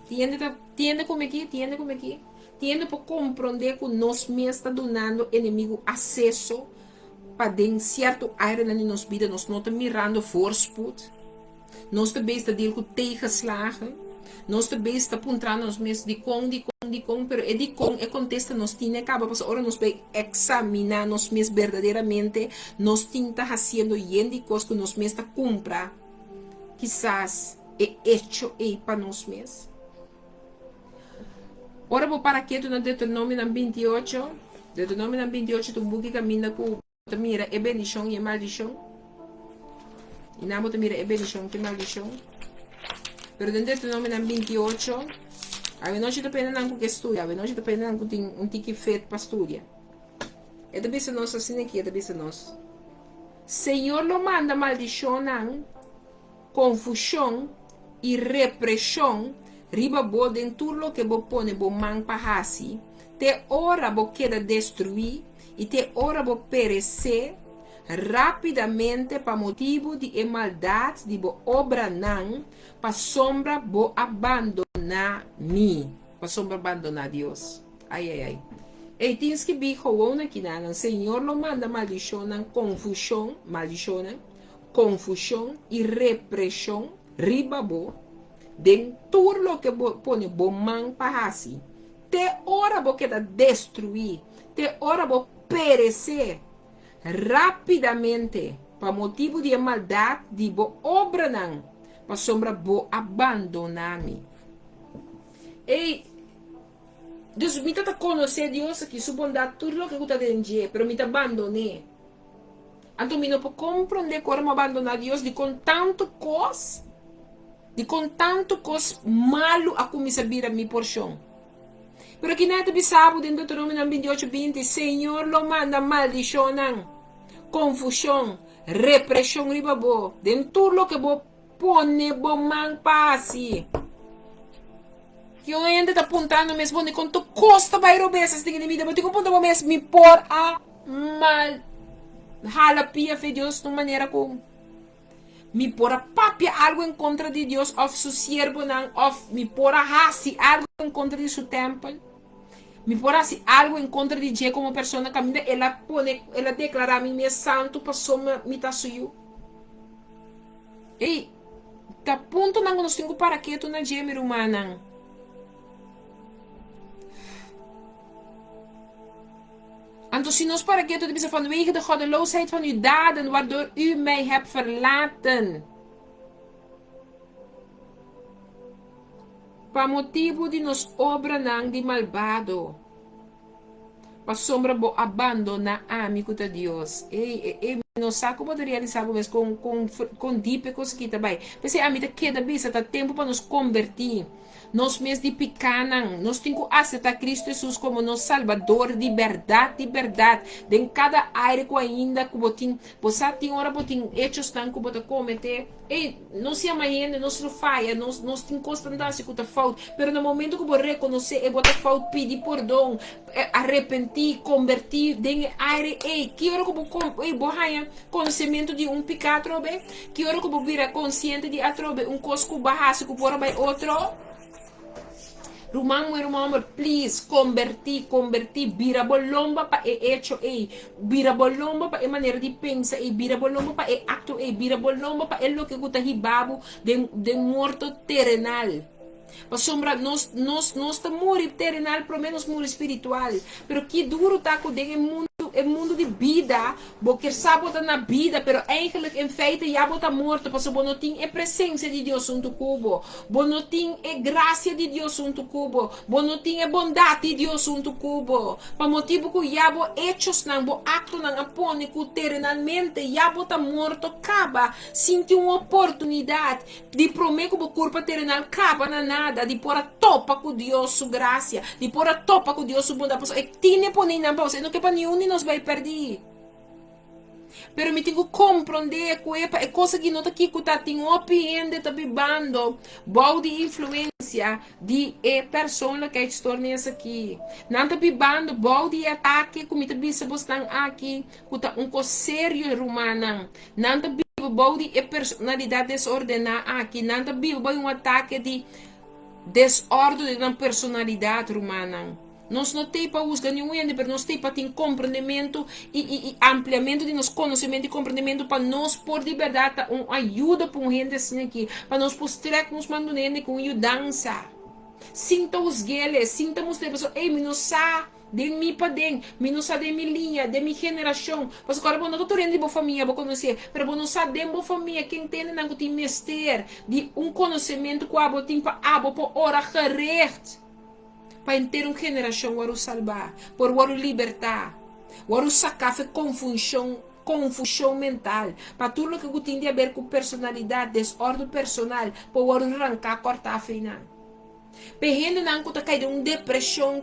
Tiende como aqui, tiende para compreender que nós mesmos está dando inimigo acesso para de certo área na nossa vida, nós não estamos mirando voorspoed, nós também estamos deel com tegenslagen, nós também estamos apontando nós mesmos de com, pero de com é contesta nós tinha acaba, para agora nós vai examinar nós mesmos verdadeiramente, nós temos fazendo e coisas que nós mesmos cumpra, quizás é hecho para nós mesmos. Ora vou para aqui no Deuteronômio 28, tu buque caminha com mira é bendição e maldição. E não te mira é bendição e maldição. Pero dentro do nome 28, a noite depende não que estuda, a noite depende não que tem tique feito para estudar. É da bisa nós assim aqui, é da bisa nós. Senhor lo manda maldição, confusão e repressão, riba bo dentro lo que bo pone bo man pahasi, te ora bo queda destruir e te ora vou perecer rapidamente para motivo de maldade de bo obra não, para sombra vou abandonar mim, para sombra abandonar Deus. Ai. E tens que vir com aqui na Senhor lo manda maldição, confusão e repressão, riba bo dentro lo que pone bo man para assim. Te ora vou queda destruir, te ora vou perecer rapidamente para motivo de maldade de bo obra não, para sombra bo abandonar-me. E Deus me está conhecer Deus aqui, sua bondade, tudo o que eu estou dizendo, pero me está abandonei. Então me não pode compreender como abandonar Deus de com tanto coisa, malo a começar a vir a minha porção. Pero aqui neta bisabo dentro do Deuteronômio 28:20, Senhor lo manda maldição, confusão, repressão ribabo, dentro lo que bo pone bo man pasi. Que eu ainda tá apontando mesmo de quanto custa vai roubar essas dignidades, mas tem que apontar mesmo me por a Jala pia fe Dios de maneira como mi pora papia algo en contra de Dios of su siervo nan of mi pora hasi algo en contra de su templo. Mi pora hasi algo en contra de je como persona camina ela declara mi é santo passou mi ta suyo. Ei, tá ponto nang nós tenho para que tu na je mi rumanan. En zien ons para que tu vanwege de goddeloosheid van uw daden, waardoor u mij hebt verlaten. Pa motivo de nos obra nang di malvado. Pa sombra bo abandona amigo de Deus. Não sabe como realizar mas com dipe coisa que também. Pensei a mim da queda bisa tá tempo para nos convertir. Nós mesmos de picanan, nós temos que aceitar Cristo Jesus como nosso Salvador de verdade, de cada área que ainda que botin, você tem hora botin hechos tan que bota cometer. E não se amanhã, nós não falha, nós temos constância que tá falta, pero no momento que você reconhecer e bota falta, pedir perdão, arrepentir, convertir, de área, que hora que você bohanha conhecimento de pecado, que hora que você vira consciente de atrobe coisa barraço que bora vai outro. Rumang, please, convertir, vira bolomba pa hecho, vira bolomba pa maneira de pensar, vira bolomba pa acto, vira bolomba pa lo que guta hibabo de morto terrenal. Pa sombra, nós tá morre terrenal, pelo menos morre espiritual. Pero que duro tá com o mundo de vida, porque sabe tá na vida, pero eigenlijk em feite já bota morto, porque bonotim é presença de Deus junto cubo, bonotim é graça de Deus junto cubo, bonotim é bondade de Deus junto cubo. Pa motivo que já bo hechos nang bo acto nang apone que terrenalmente já bota morto, acaba, sente uma oportunidade de prometer que o corpo terrenal acaba na nada, de pôr a topa com Deus sua graça, de pôr a topa com Deus sua bondade, e tiene poner na pausa, não que para nenhum de nós vai perder. Pero me tenho que compreender que é coisa que não está aqui, que está tem opinião, está bibando, boa de influência de pessoa que está nessa aqui. Não está bibando, boa de ataque, como está bisa bostang aqui, que está coisa sério romana. Não está bibando, boa de personalidade desordenada aqui. Não está bibando, ataque de desordem na personalidade romana. Nós não temos para usar nenhum, mas nós temos para ter compreendimento e ampliamento de nosso conhecimento e compreendimento para nós pôr de verdade ajuda para um gente assim aqui, para nós postrar com os mandonenses com ajudança. Sinta os gueles, sinta os pessoas, me não sabe de mim para dentro, me não sabe de minha linha, de minha geração, mas agora eu não estou querendo de boa família, vou conhecer, mas eu não sabe de boa família, quem tem não tem mestre de conhecimento que eu tenho para hora correta. Para ter uma geração para salvar, para libertar, para sacar a confusão mental, para tudo que tem a ver com personalidade, desordem personal, para arrancar, cortar a final. Perrendo não que cai de uma depressão,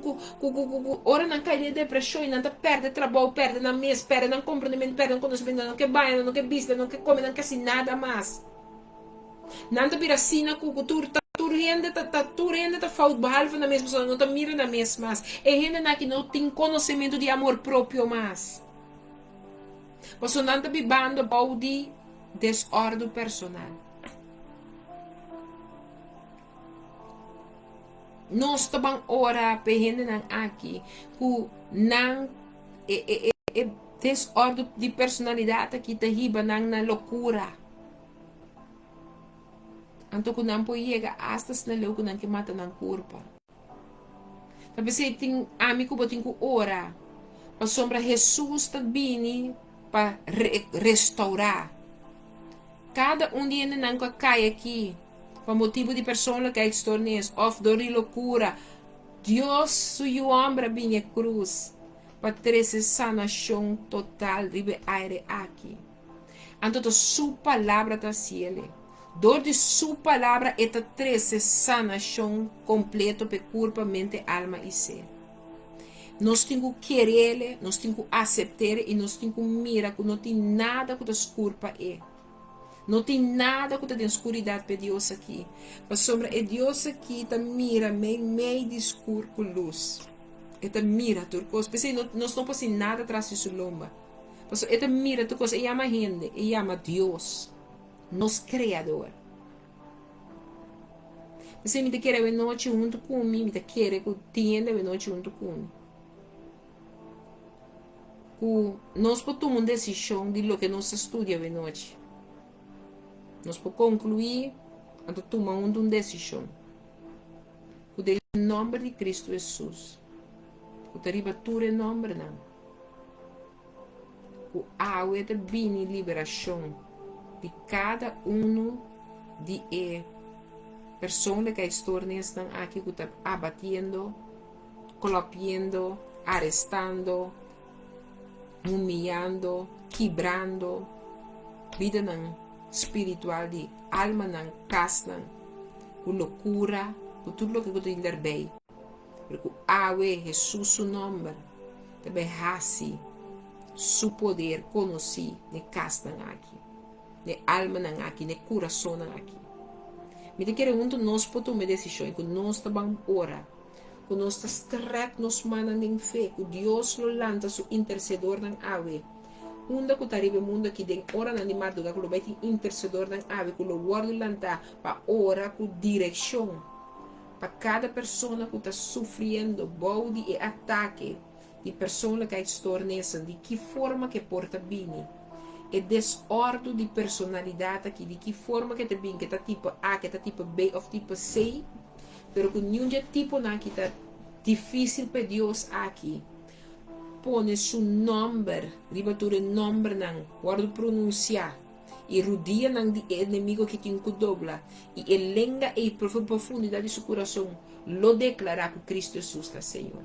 ora não cai de depressão e não perde trabalho, perde na mesa, perde não compreendimento, perde não conhecimento, não quer banho, não quer vista, não quer comer, não quer assim nada mais. Não te vira assim com tu rende tá falta behalve na mesma pessoa, não tá mira na mesma mas é rende na que não tem conhecimento de amor próprio mais. Você não tá bibando de desordem personal. Nós estamos ora para rende na aqui que não é desordem de personalidade que tá riba na loucura. Anto ko nang po iega astas na leo ko nang kimata ng kurpa. Tapos tem amigo botin ko ora. Pa sombra Jesus tagbini pa restaurar. Cada dia nang kaya aqui. Pa motivo de persona que extornes of dori loucura. Dios suyo ombra binha cruz. Pa trece sanação total ribe aire aqui. Anto to su palavra ta ciele. Dor de sua palavra esta trece sanação completo pe corpo, mente, alma e ser. Nós temos que querer, nós temos que aceitar e nós temos que mirar que não tem nada que a culpa é. Não tem nada que a escuridade para Deus aqui. A sombra é Deus aqui, tá mira meio de escuro com luz. Eta mira turcos, pensei nós não passamos nada atrás de sua lomba. Pues esta mira tu cosa, llama gente, llama Dios, nos creador. Você me quer ver noite junto comigo, me quer que tienda ver noite junto comigo. Nós podemos tomar uma decisão de lo que nós estudia ver noite. Nós podemos concluir a tomar uma decisão. O nome de Cristo Jesus. O derivatura em nome não. O água de bem liberação de cada de pessoas que estão aqui que estão abatendo, golpeando, arrestando, humilhando, quebrando, vida não espiritual de alma não casa, com loucura, com tudo o que você intervém. Porque água Jesus seu nome, também raci, seu poder conheci, ne casa aqui, ne alma não aqui, ne coração aqui. Me te quero muito nós podemos decisão, que nós estamos ora, que nós estamos nos manos em fé, que Deus lo lança seu intercedor na água. Unda que taribe mundo que den ora na de madruga, que lo vai intercedor na água, que lo guardo lança para ora com direção. Para cada pessoa que está sofrendo bode e ataque de pessoas que estão de que forma que porta bem. E desordem de personalidade aqui, de que forma que está bem, que está tipo A, que está tipo B ou tipo C, pero que nenhum tipo não que está difícil para Deus aqui. Põe seu nome, ribatura nome não, guarda pronunciar, e rodeia não de inimigo que tem que dobrar, e elenga e profundidade de seu coração, lo declarar que Cristo Jesus está Senhor.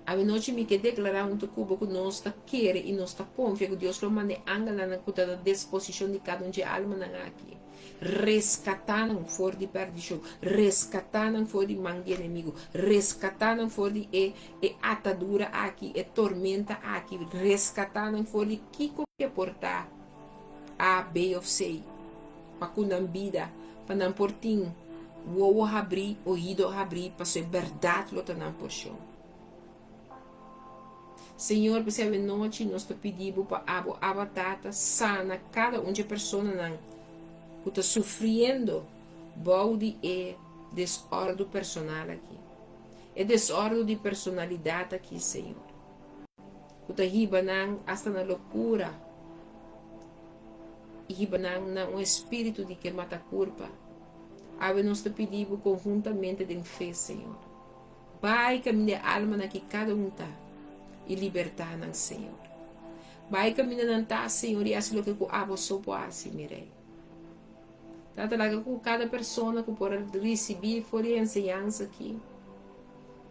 A noite me quer declarar um cubo que nós está querendo e nós está confiando que Deus lo mande angala na cuta da disposição de cada de alma na aqui. Rescatando fora de perdição, rescatando fora de mangue inimigo, rescatando fora de atadura aqui, tormenta aqui, rescatando fora de Kiko que portar A, B ou C, para que não vida, para não portinho, o abrir, o ouvido abrir, para ser verdade lo não por chão. Senhor, você a noite nós te pedimos para a batata sana cada de pessoa que está sofrendo bode e desordem personal aqui. É desordem de personalidade aqui, Senhor. Que está ribanando hasta na loucura. E ribanando na espírito de que mata a culpa. Ave nós te pedimos conjuntamente de fé, Senhor. Vai caminhar a alma na que cada está. E libertar ng Senhor. Vai caminhando tá, Senhor, e assim o que eu abo só assim, mirei. Tá talaga com cada pessoa que pode receber fora a ensinança aqui.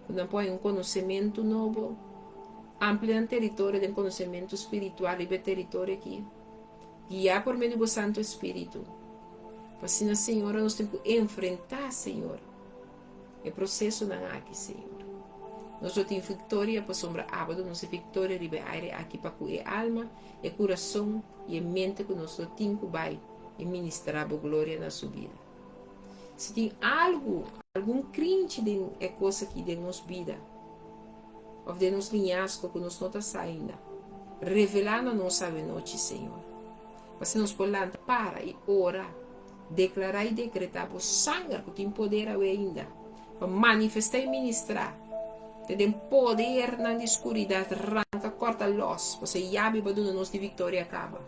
Quando põe conhecimento novo, amplia o território do conhecimento espiritual e o território aqui. Guiar por meio do Santo Espírito. Assim, Senhor, nós temos que enfrentar, Senhor, o processo na aqui, Senhor. Nós temos vitória para sombra ábado, nossa vitória ribe aire aqui para a alma, e coração e a mente que nós temos que vai e ministrar a glória na sua vida. Se tem algum crente de coisa aqui de nossa vida, ou de nosso linhasco que nós não está saindo, revelar na nossa noite, Senhor. Mas se nós podemos para e orar, declarar e decretar por sangue que tem poder ainda, para manifestar e ministrar. Tem poder na escuridão, arranca, corta los, você abre para a nossa vitória acaba.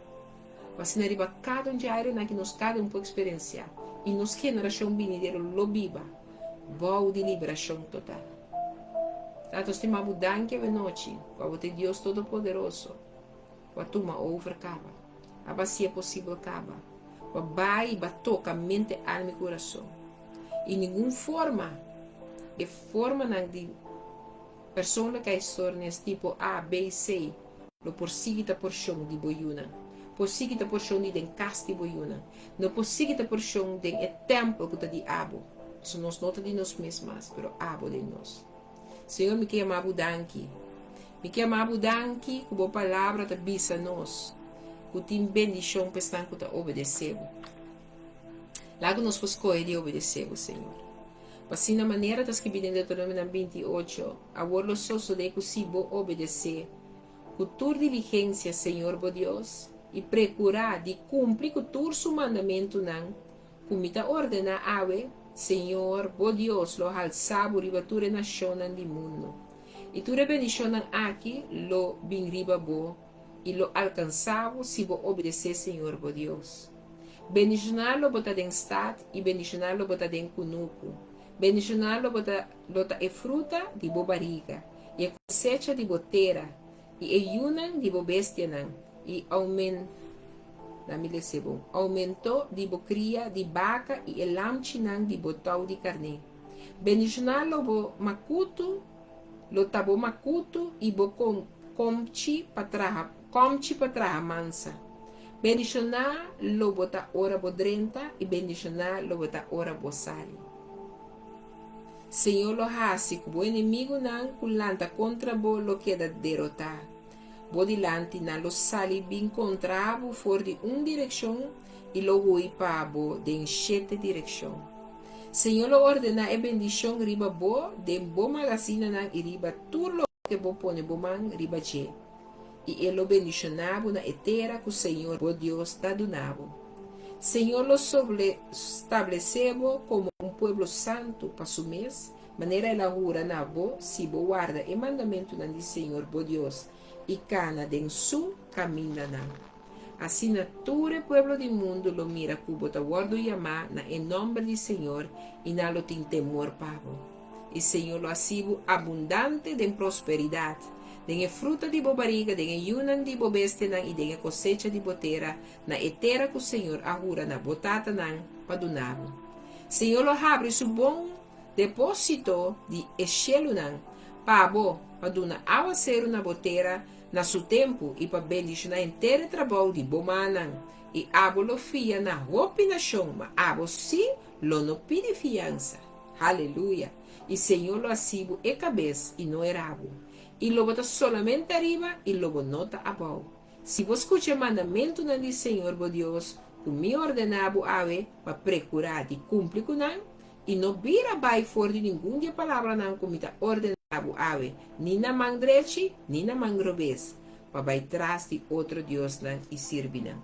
Você arriba cada dia na que nós cada pouco experienciar e nos geração venidero lo viva, boa de liberação total. Nós temos abundância de noite, com o Deus Todo-Poderoso, com a turma over acaba, a bacia possível acaba, com a vai toca mente, alma e coração. E nenhuma forma de pessoa que estão nesse tipo A, B e C, lo perseguita por chão de boiuna, perseguita por chão de encaixe de boiuna, não perseguita por chão de templo que está de abo. Isso nós nota de nós mesmas, pero abo de nós. Senhor, me quer amar budanki. Me quer amar budanki, que boa palavra te bisa nós. Que tem bendição para estar que te obedecemos. Logo nós escolhemos de obedecer, Senhor. Assim, na maneira das que vem em Deuteronômio 28, a word sosso de que se vou obedecer, com tua diligência, Senhor, bo Deus, e procurar de cumprir com tua su mandamento, não, como te ordena, ave, Senhor, bo Deus, lo alçabo riba tua nação do mundo. E tua bendição aqui, lo bin riba bo, e lo alcançavo se bo obedecer, Senhor, bo Deus. Bendicionar-lo bota den stad e bendicionar-lo bota den kunuku. Bendicionar-lo bota e fruta de bo barriga, e a cosecha de bo terra, e yunan de bo bestia nan, e aumentou de bo cria de vaca e elamchinan de bo tau de carne. Bendicionar-lo bo makutu, lo tabo makutu e bo comchi patraha mansa. Bendicionar lo bota ora bo drenta e bendicionar lo bota ora bo sali. Senhor lo hasi que bo inimigo nan kulanta contra bo lo queda derrotar. Bo dilante na lo sali bin contra bo for de direção e lo hui pa bo de 7 direção. Senhor lo ordena e bendição riba bo de bo magazina nan e riba tur lo que bo pone bo man riba je. E ele bendicionava na etera que o Senhor, o Deus, está donando. Senhor lo estabeleceu como um povo santo para su mês, maneira ela jura na bo, se bo guarda e mandamento na de Senhor, o Deus, e cana den su caminho na. Assim, todo o povo do mundo lo mira como ta guardo e amar na em nome de Senhor e na lo tem temor pavo. E Senhor lo asibo abundante de prosperidade. Den fruta de bo barriga, den yunan de bo bestia e den cosecha de botera, na etera que o Senhor ahura na botata nan padunavo. Senhor lo abre su bom depósito de echelo nan, pabo, paduna aguaceiro na botera, na su tempo e pa bendicionar inteiro trabalho de bo manan, e abo lo fia na roupa na chão, ma abo si lo no pide fiança. Aleluia. E Senhor lo asibo e cabeça e não era abo. E lo bota solamente arriba e lo nota abaixo. Se você escuta o mandamento do Senhor, bo Deus, que me ordenava ave para procurar de cumprir com não, e não vira vai fora de nenhuma palavra não como está ordenava ave, nem na mão direita, nem na mão revés, para vai trás de outro Deus não e servir não.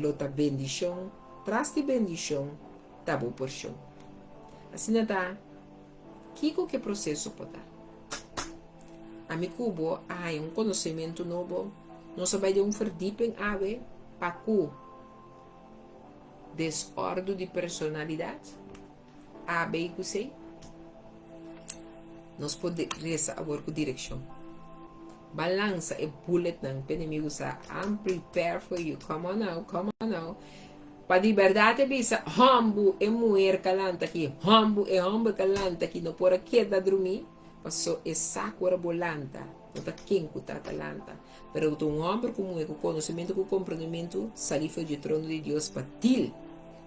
Lota bendição, trás de bendição, tá bom por chão. Assim está, que processo pode dar? A mi cubo há conhecimento novo, nós vai de verdiepen ave para cu desordem de personalidade, a b que sei, nós podemos agora com direção. Balança e bullet não, inimigo sa I'm prepared for you. Come on now. Para de verdade bisa humble e mulher calanta aqui, humble calanta aqui, não por aqui da dormir. Passou e saco era bolanta, não tá quem que tá talanta. Pero um homem como com conhecimento, com compreendimento, salifa de trono de Deus para ti,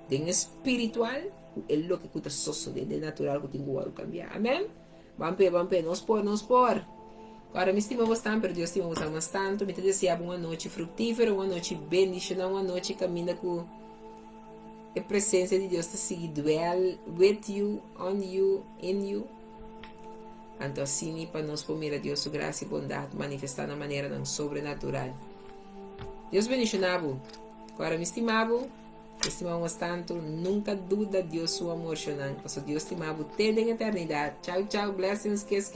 de espiritual, é lo que cuta sosso de natural que tem que cambiar. Amém? Vampe, nos por. Agora me estima bastante, pero Deus estima bastante. Me te desejo uma noite frutífera, uma noite bendicional, uma noite caminha com a presença de Deus está seguindo dwell with you, on you, in you. Então assim, para nós poder a Deus sua graça e bondade manifestar de maneira não sobrenatural. Deus bendicionava. Agora me estimava bastante. Nunca duda Deus seu amor, Shonan. Porque Deus estimava até em eternidade. Tchau, blessings, kiss.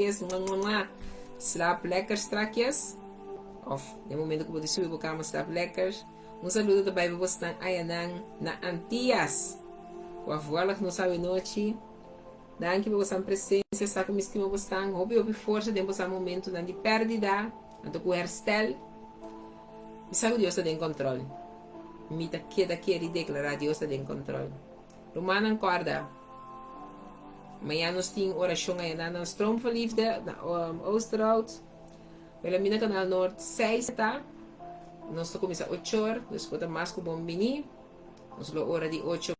Slaap lekker strakjes. Of, no momento que você subir para a cama, slaap lekker. Saludo também para você na Antillas. O avô que não sabe noite. Danke por vossa presença, está com me estima bastante. Houve força de você momento de perdida, então com herstel. E sabe Deus está em controle. Me tá quer declarar Deus está em controle. Romana acorda. Amanhã nós temos oração aí na Stroomverliefde, na Oosterhout. Pela minha canal Norte 6, tá? Nós começamos 8 horas, nós escutamos mais com o bom menino. Nós hora de 8